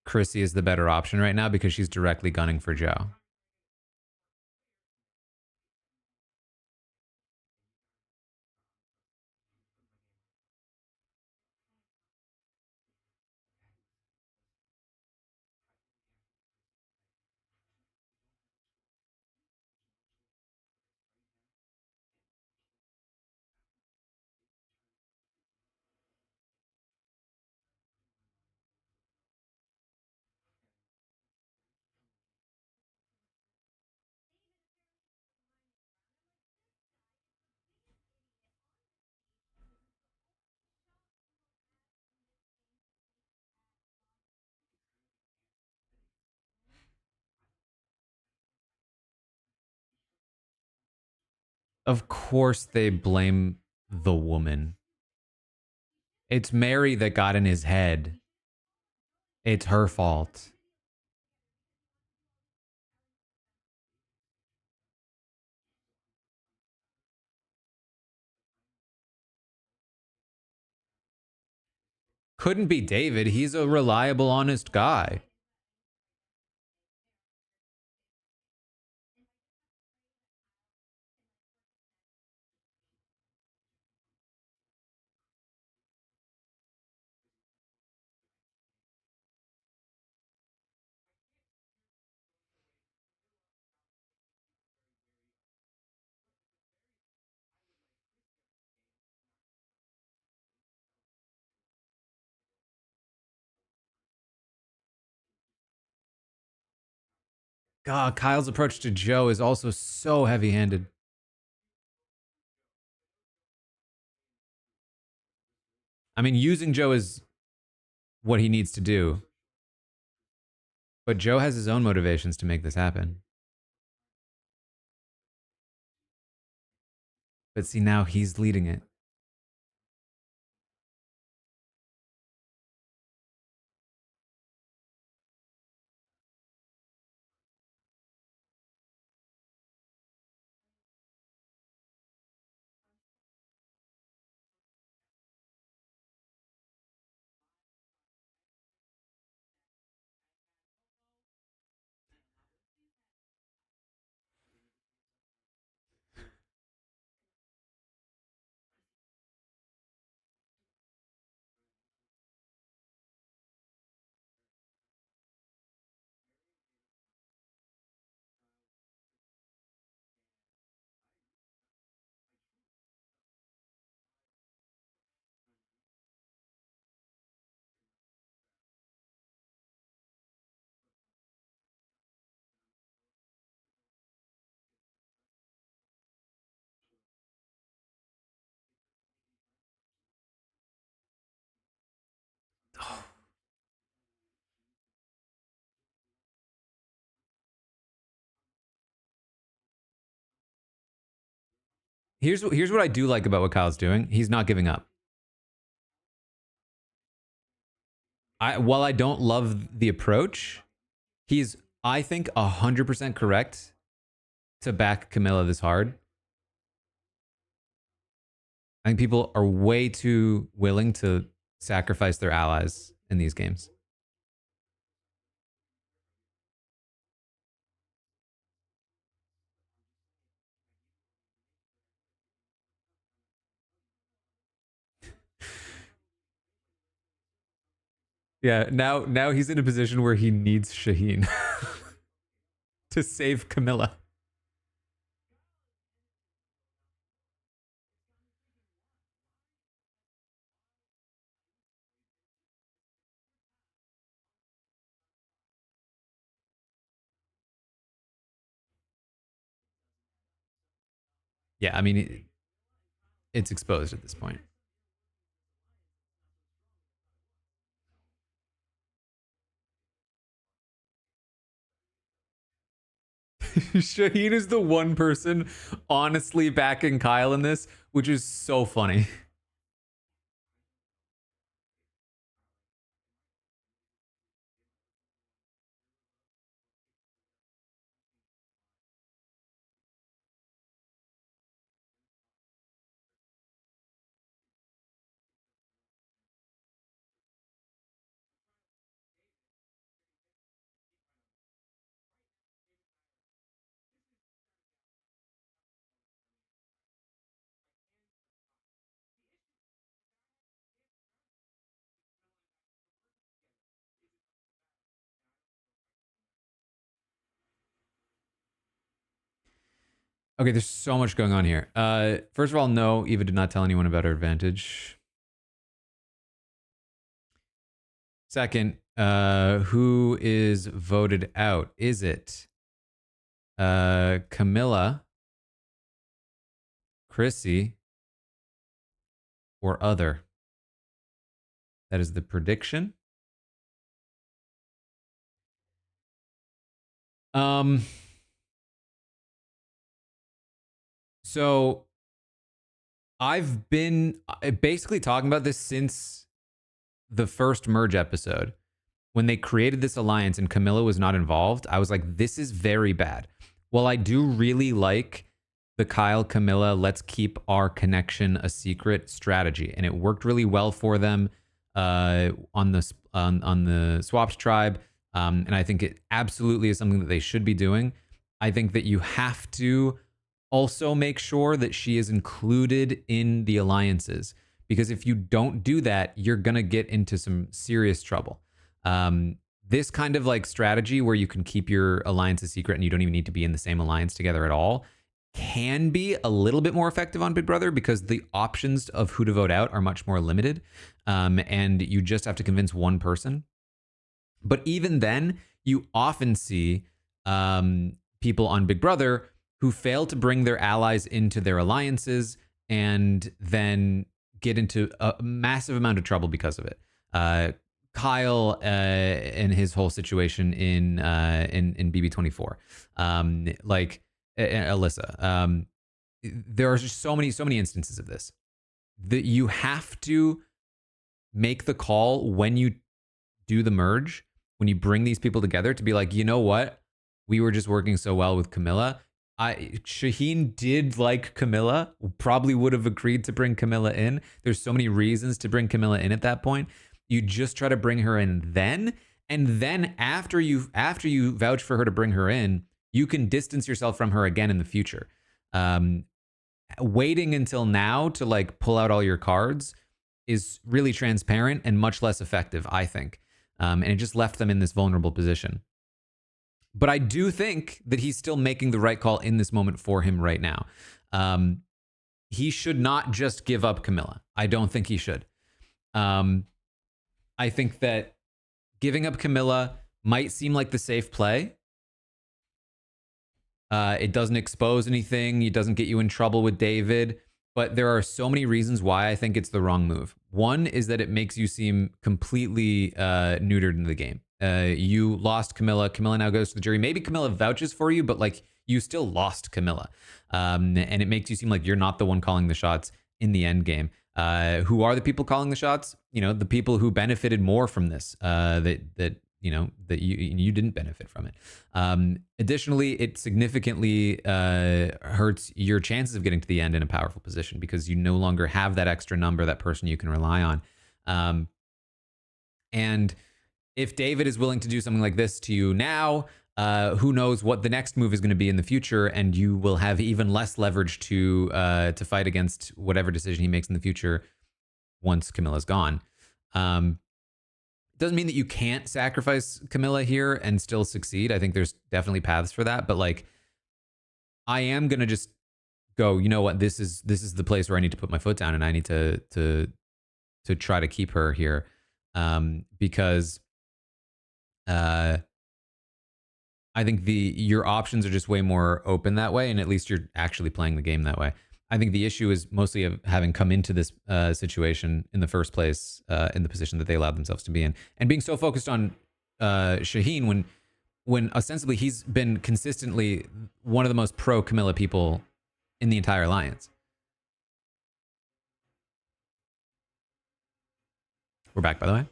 Chrissy is the better option right now because she's directly gunning for Joe. Of course, they blame the woman. It's Mary that got in his head. It's her fault. Couldn't be David. He's a reliable, honest guy. God, Kyle's approach to Joe is also so heavy-handed. I mean, using Joe is what he needs to do, but Joe has his own motivations to make this happen. But see, now he's leading it. Here's what I do like about what Kyle's doing. He's not giving up. While I don't love the approach, he's, I think, 100% correct to back Camilla this hard. I think people are way too willing to sacrifice their allies in these games. Yeah, now he's in a position where he needs Shaheen to save Camilla. Yeah, I mean, it's exposed at this point. Shaheen is the one person honestly backing Kyle in this, which is so funny. Okay, there's so much going on here. First of all, no, Eva did not tell anyone about her advantage. Second, who is voted out? Is it Camilla, Chrissy, or other? That is the prediction. So I've been basically talking about this since the first merge episode. When they created this alliance and Camilla was not involved, I was like, this is very bad. While I do really like the Kyle Camilla, let's keep our connection a secret strategy, and it worked really well for them on the Swaps tribe, and I think it absolutely is something that they should be doing. I think that you have to also make sure that she is included in the alliances, because if you don't do that, you're gonna get into some serious trouble. This kind of like strategy where you can keep your alliance a secret and you don't even need to be in the same alliance together at all can be a little bit more effective on Big Brother because the options of who to vote out are much more limited, and you just have to convince one person. But even then, you often see people on Big Brother who fail to bring their allies into their alliances and then get into a massive amount of trouble because of it. Kyle and his whole situation in BB24, like Alyssa. There are just so many instances of this that you have to make the call when you do the merge, when you bring these people together, to be like, you know what, we were just working so well with Camilla. Shaheen did like Camilla, probably would have agreed to bring Camilla in. There's so many reasons to bring Camilla in at that point. You just try to bring her in then, and then after you vouch for her to bring her in, you can distance yourself from her again in the future. Waiting until now to like pull out all your cards is really transparent and much less effective, I think. And it just left them in this vulnerable position. But I do think that he's still making the right call in this moment for him right now. He should not just give up Camilla. I don't think he should. I think that giving up Camilla might seem like the safe play. It doesn't expose anything. It doesn't get you in trouble with David. But there are so many reasons why I think it's the wrong move. One is that it makes you seem completely neutered in the game. You lost Camilla. Camilla now goes to the jury. Maybe Camilla vouches for you, but like you still lost Camilla. And it makes you seem like you're not the one calling the shots in the end game. Who are the people calling the shots? You know, the people who benefited more from this. That you didn't benefit from it. Additionally, it significantly hurts your chances of getting to the end in a powerful position because you no longer have that extra number, that person you can rely on. And if David is willing to do something like this to you now, who knows what the next move is going to be in the future, and you will have even less leverage to fight against whatever decision he makes in the future once Camilla's gone. Doesn't mean that you can't sacrifice Camilla here and still succeed. I think there's definitely paths for that, but like I am gonna just go, you know what, this is the place where I need to put my foot down, and I need to try to keep her here, because I think your options are just way more open that way, and at least you're actually playing the game that way. I think the issue is mostly of having come into this situation in the first place, in the position that they allowed themselves to be in, and being so focused on Shaheen when ostensibly he's been consistently one of the most pro Camilla people in the entire alliance. We're back, by the way.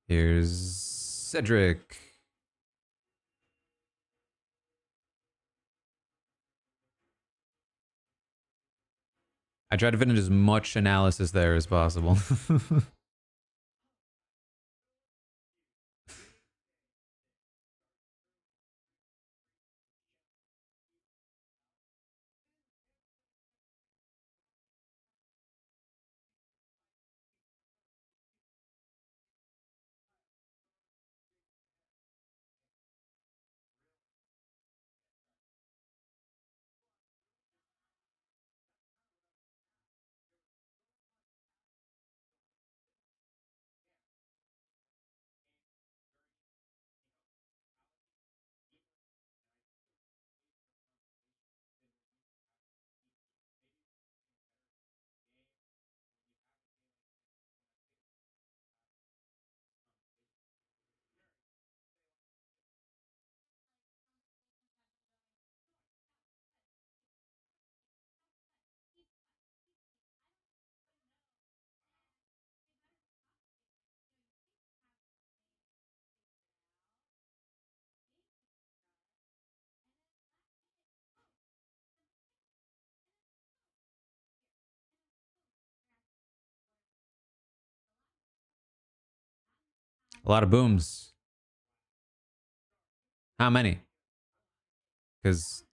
Here's Cedric. I tried to fit in as much analysis there as possible. A lot of booms. How many? Because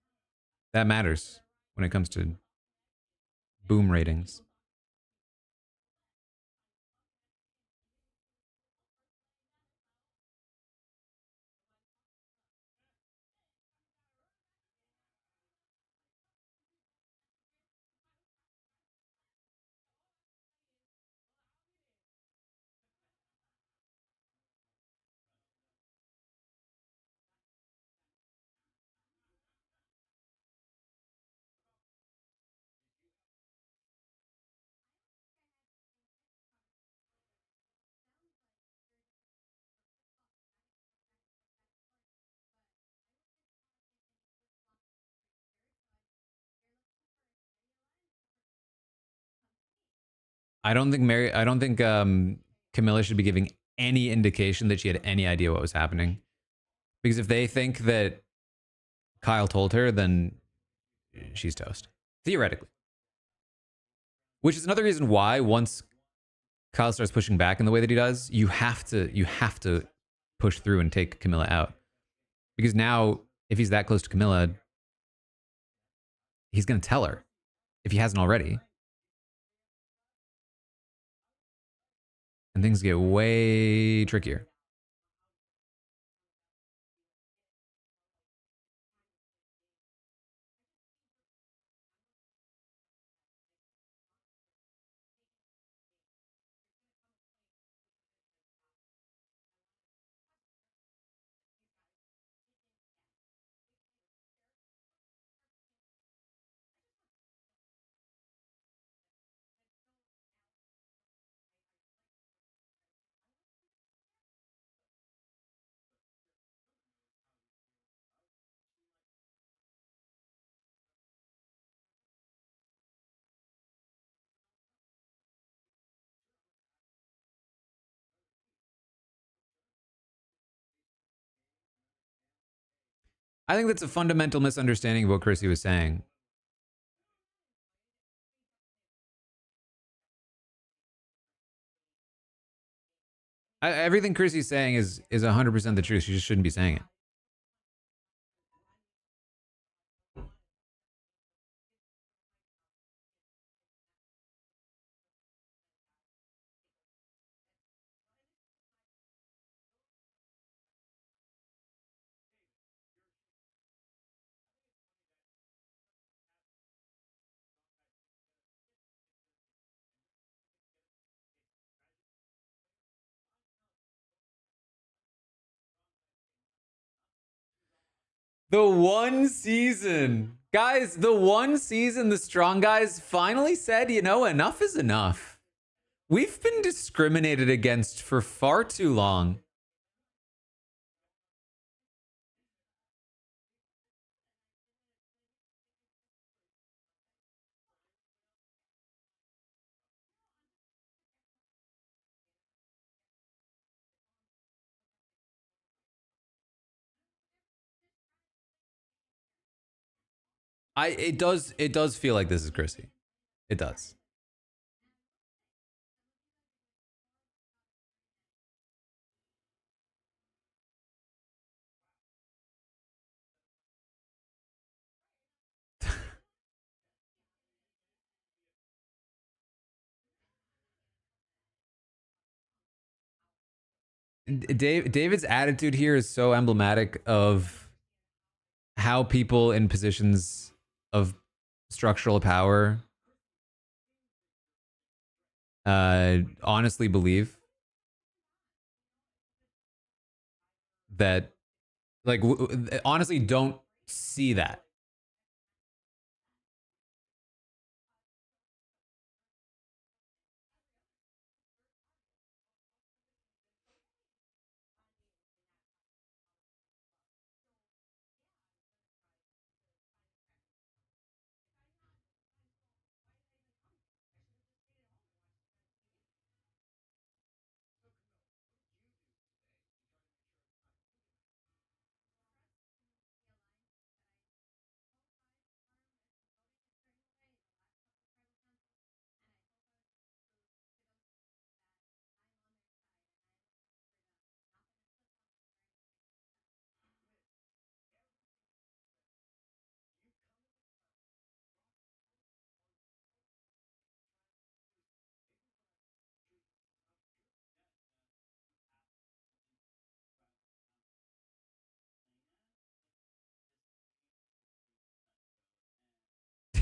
that matters when it comes to boom ratings. I don't think Camilla should be giving any indication that she had any idea what was happening. Because if they think that Kyle told her, then she's toast. Theoretically. Which is another reason why once Kyle starts pushing back in the way that he does, you have to push through and take Camilla out. Because now, if he's that close to Camilla, he's gonna tell her if he hasn't already. And things get way trickier. I think that's a fundamental misunderstanding of what Chrissy was saying. Everything Chrissy's saying is 100% the truth. She just shouldn't be saying it. The one season, guys, the one season the strong guys finally said, you know, enough is enough. We've been discriminated against for far too long. It does feel like this is Chrissy. It does. David's attitude here is so emblematic of how people in positions of structural power honestly believe that, like, honestly don't see that.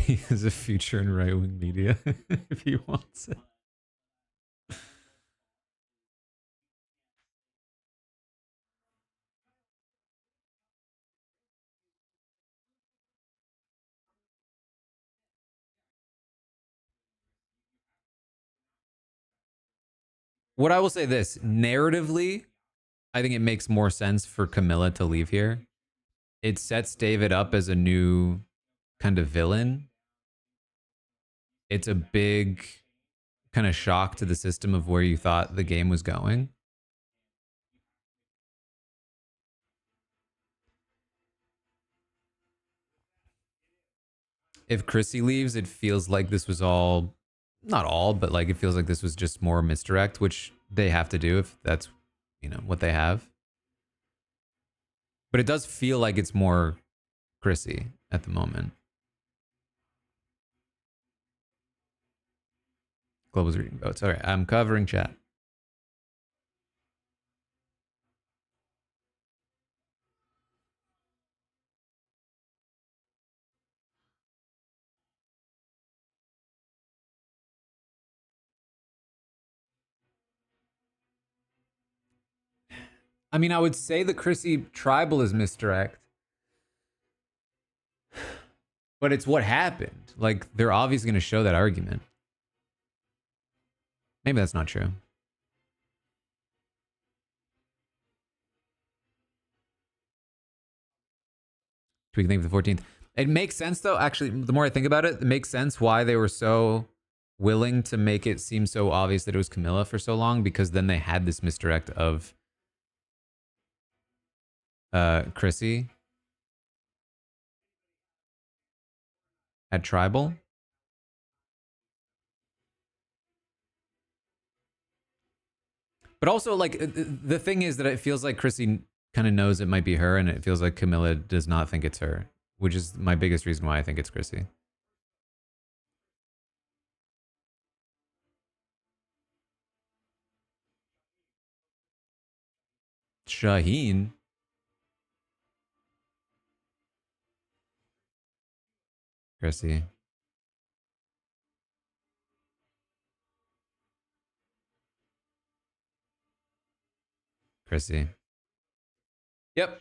He has a future in right wing media if he wants it. What I will say this narratively, I think it makes more sense for Camilla to leave here. It sets David up as a new kind of villain. It's a big kind of shock to the system of where you thought the game was going. If Chrissy leaves, it feels like this was all, not all, but like it feels like this was just more misdirect, which they have to do if that's, you know, what they have. But it does feel like it's more Chrissy at the moment. Global's reading votes. All right, I'm covering chat. I mean, I would say the Chrissy tribal is misdirect, but it's what happened. Like, they're obviously going to show that argument. Maybe that's not true. We can think of the 14th. It makes sense, though. Actually, the more I think about it, it makes sense why they were so willing to make it seem so obvious that it was Camilla for so long, because then they had this misdirect of Chrissy at tribal. But also, like, the thing is that it feels like Chrissy kind of knows it might be her, and it feels like Camilla does not think it's her, which is my biggest reason why I think it's Chrissy. Shaheen. Chrissy. Chrissy. Yep.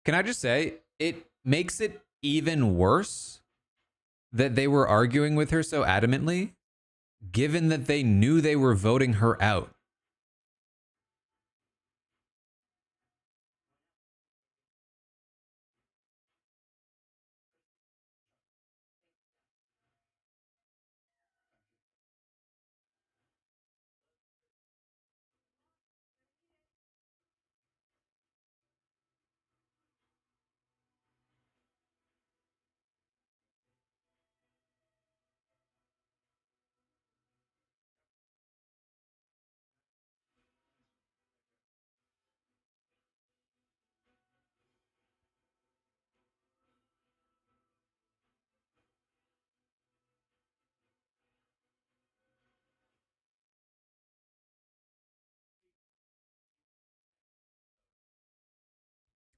Can I just say, it makes it even worse that they were arguing with her so adamantly, given that they knew they were voting her out.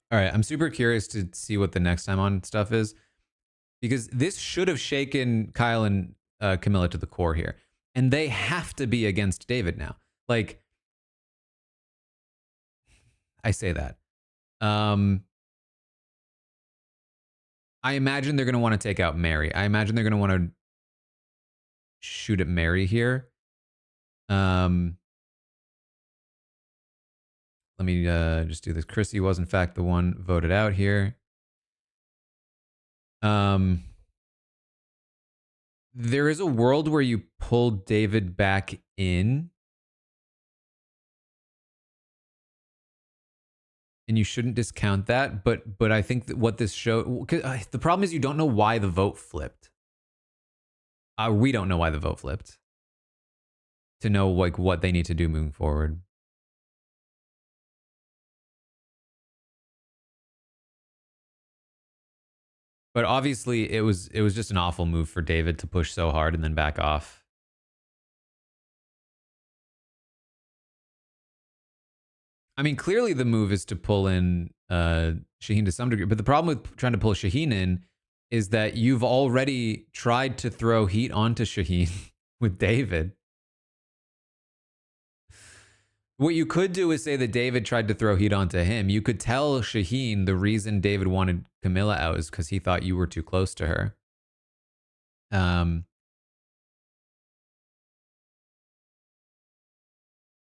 All right, I'm super curious to see what the next time on stuff is, because this should have shaken Kyle and Camilla to the core here, and they have to be against David now. Like, I say that. I imagine they're going to want to take out Mary. I imagine they're going to want to shoot at Mary here. Let me just do this. Chrissy was in fact the one voted out here. There is a world where you pull David back in, and you shouldn't discount that. But I think that what this show, the problem is you don't know why the vote flipped. We don't know why the vote flipped to know like what they need to do moving forward. But obviously, it was just an awful move for David to push so hard and then back off. I mean, clearly the move is to pull in Shaheen to some degree, but the problem with trying to pull Shaheen in is that you've already tried to throw heat onto Shaheen with David. What you could do is say that David tried to throw heat onto him. You could tell Shaheen the reason David wanted Camilla out is because he thought you were too close to her.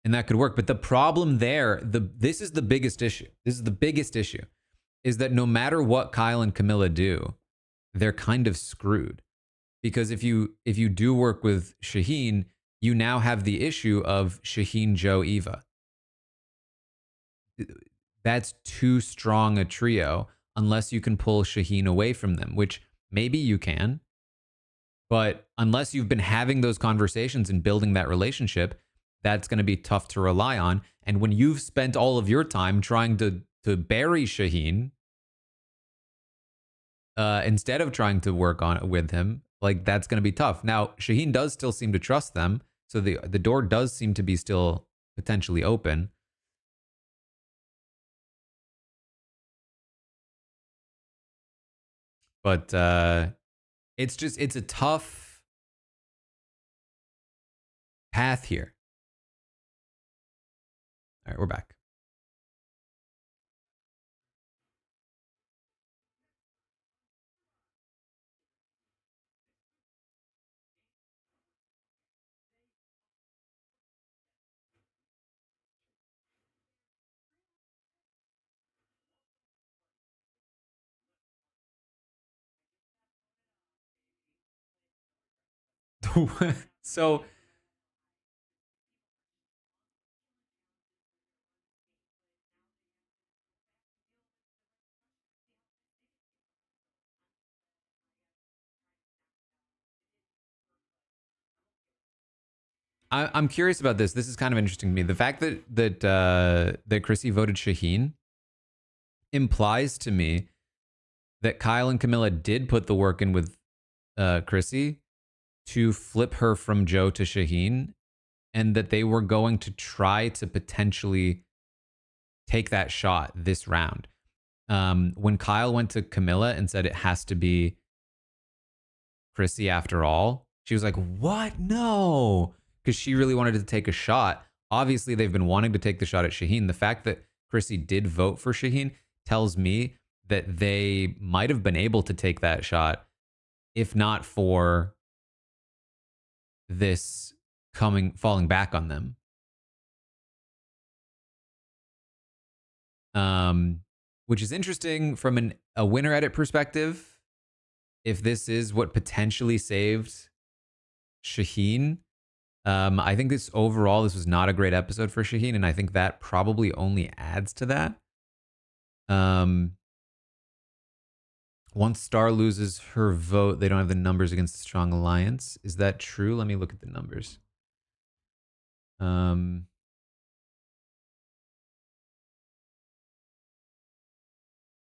And that could work. But the problem there, this is the biggest issue. This is the biggest issue, is that no matter what Kyle and Camilla do, they're kind of screwed. Because if you do work with Shaheen, you now have the issue of Shaheen, Joe, Eva. That's too strong a trio unless you can pull Shaheen away from them, which maybe you can. But unless you've been having those conversations and building that relationship, that's going to be tough to rely on. And when you've spent all of your time trying to bury Shaheen, instead of trying to work on it with him, like that's going to be tough. Now, Shaheen does still seem to trust them, so the door does seem to be still potentially open. But it's a tough path here. All right, we're back. So I'm curious about this. This is kind of interesting to me. The fact that Chrissy voted Shaheen implies to me that Kyle and Camilla did put the work in with Chrissy to flip her from Joe to Shaheen, and that they were going to try to potentially take that shot this round. When Kyle went to Camilla and said it has to be Chrissy after all, she was like, "What? No," because she really wanted to take a shot. Obviously, they've been wanting to take the shot at Shaheen. The fact that Chrissy did vote for Shaheen tells me that they might have been able to take that shot if not for this falling back on them. Which is interesting from a winner edit perspective. If this is what potentially saved Shaheen, I think this was not a great episode for Shaheen, and I think that probably only adds to that. Once Star loses her vote, they don't have the numbers against the Strong Alliance. Is that true? Let me look at the numbers.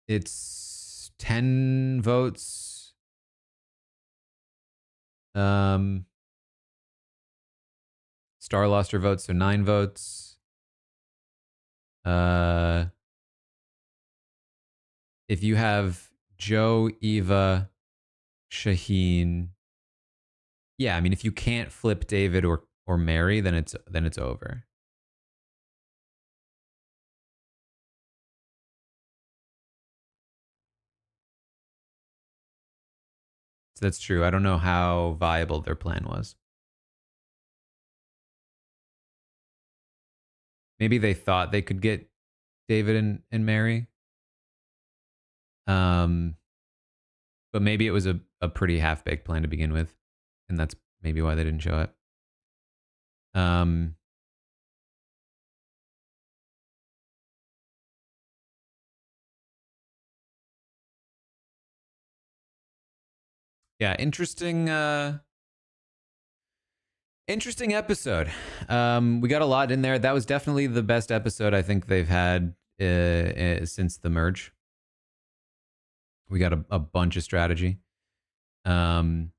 It's 10 votes. Star lost her vote, so 9 votes. If you have Joe, Eva, Shaheen, yeah, I mean, if you can't flip David or Mary, then it's over. So that's true. I don't know how viable their plan was. Maybe they thought they could get David and Mary. But maybe it was a pretty half-baked plan to begin with, and that's maybe why they didn't show it. Yeah, interesting episode. We got a lot in there. That was definitely the best episode I think they've had since the merge. We got a bunch of strategy. I'm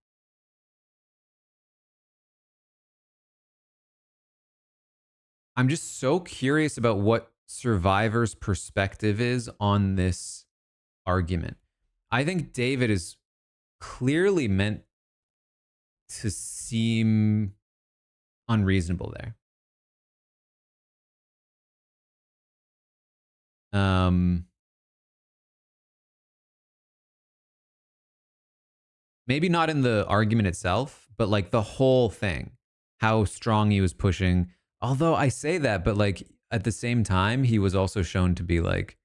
just so curious about what Survivor's perspective is on this argument. I think David is clearly meant to seem unreasonable there. Maybe not in the argument itself, but like the whole thing, how strong he was pushing. Although I say that, but like at the same time, he was also shown to be like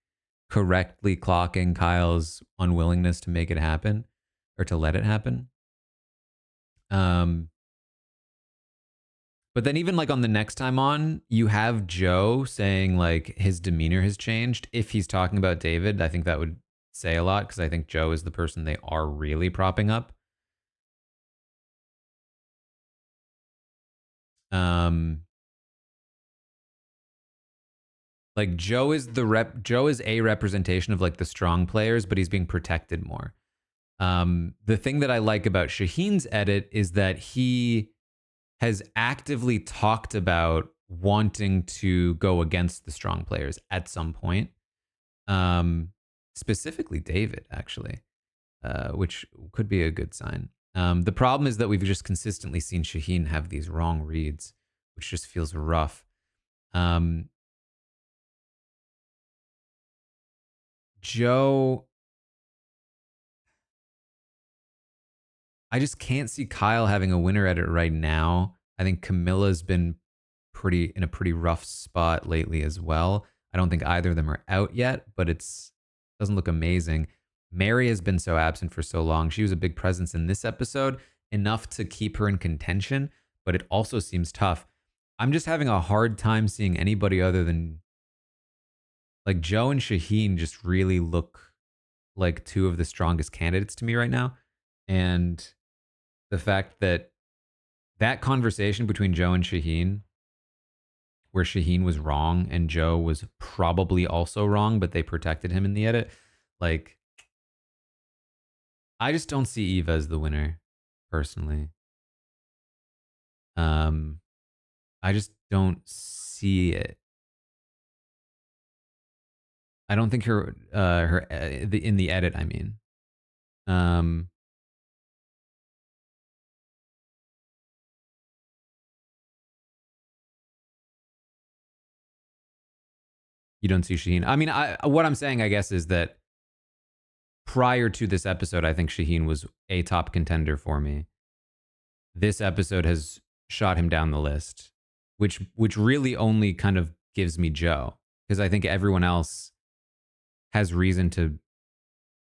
correctly clocking Kyle's unwillingness to make it happen or to let it happen. Um, but then even like on the next time on, you have Joe saying like his demeanor has changed. If he's talking about David, I think that would say a lot because I think Joe is the person they are really propping up. Um, like Joe is a representation of like the strong players, but he's being protected more. The thing that I like about Shaheen's edit is that he has actively talked about wanting to go against the strong players at some point. Um, Specifically David, actually, which could be a good sign. The problem is that we've just consistently seen Shaheen have these wrong reads, which just feels rough. Um, Joe, I just can't see Kyle having a winner edit right now. I think Camilla's been pretty in a pretty rough spot lately as well. I don't think either of them are out yet, but it's doesn't look amazing. Mary has been so absent for so long. She was a big presence in this episode, enough to keep her in contention, but it also seems tough. I'm just having a hard time seeing anybody other than like Joe and Shaheen just really look like two of the strongest candidates to me right now. And the fact that that conversation between Joe and Shaheen, where Shaheen was wrong and Joe was probably also wrong, but they protected him in the edit. Like, I just don't see Eva as the winner, personally. Um, I just don't see it. I don't think in the edit. I mean, um, you don't see Shaheen. I mean, what I'm saying, I guess, is that prior to this episode, I think Shaheen was a top contender for me. This episode has shot him down the list, which really only kind of gives me Joe, because I think everyone else has reason to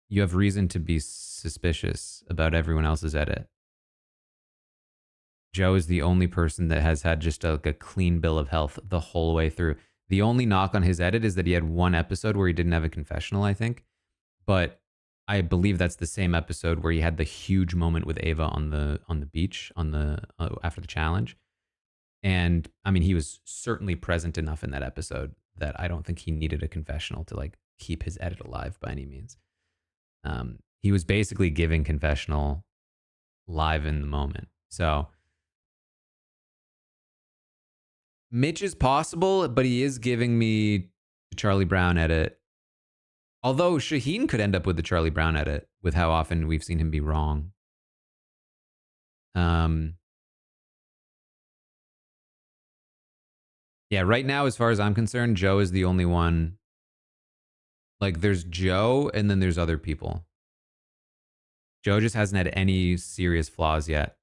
you have reason to be suspicious about everyone else's edit. Joe is the only person that has had just like a clean bill of health the whole way through. The only knock on his edit is that he had one episode where he didn't have a confessional, I think. But I believe that's the same episode where he had the huge moment with Ava on the beach on the after the challenge. And I mean, he was certainly present enough in that episode that I don't think he needed a confessional to like keep his edit alive by any means. He was basically giving confessional live in the moment. So Mitch is possible, but he is giving me the Charlie Brown edit. Although Shaheen could end up with the Charlie Brown edit with how often we've seen him be wrong. Um, yeah, right now, as far as I'm concerned, Joe is the only one. Like, there's Joe, and then there's other people. Joe just hasn't had any serious flaws yet,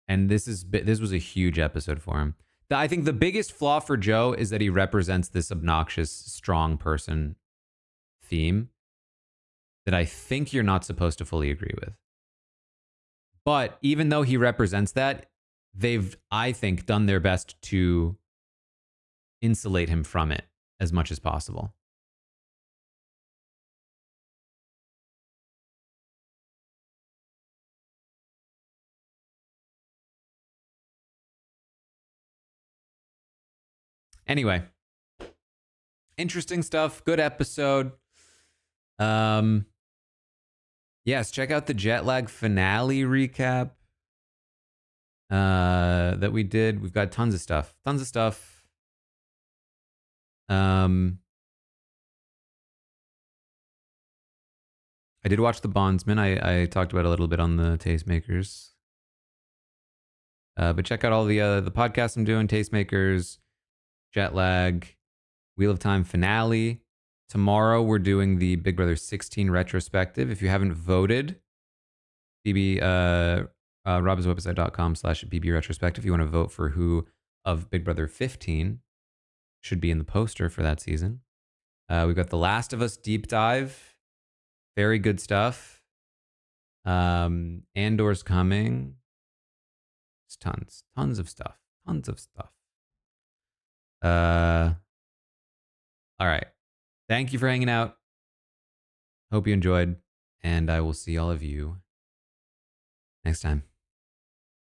and this was a huge episode for him. I think the biggest flaw for Joe is that he represents this obnoxious, strong person theme that I think you're not supposed to fully agree with. But even though he represents that, they've, I think, done their best to insulate him from it as much as possible. Anyway, interesting stuff. Good episode. Yes, check out the jet lag finale recap that we did. We've got tons of stuff. Tons of stuff. I did watch The Bondsman. I talked about it a little bit on the Tastemakers. But check out all the podcasts I'm doing: Tastemakers, Jet Lag, Wheel of Time finale. Tomorrow we're doing the Big Brother 16 retrospective. If you haven't voted, BB robbinswebsite.com/BB retrospective. If you want to vote for who of Big Brother 15 should be in the poster for that season. We've got The Last of Us deep dive. Very good stuff. Andor's coming. It's tons of stuff. Tons of stuff. All right. Thank you for hanging out. Hope you enjoyed, and I will see all of you next time.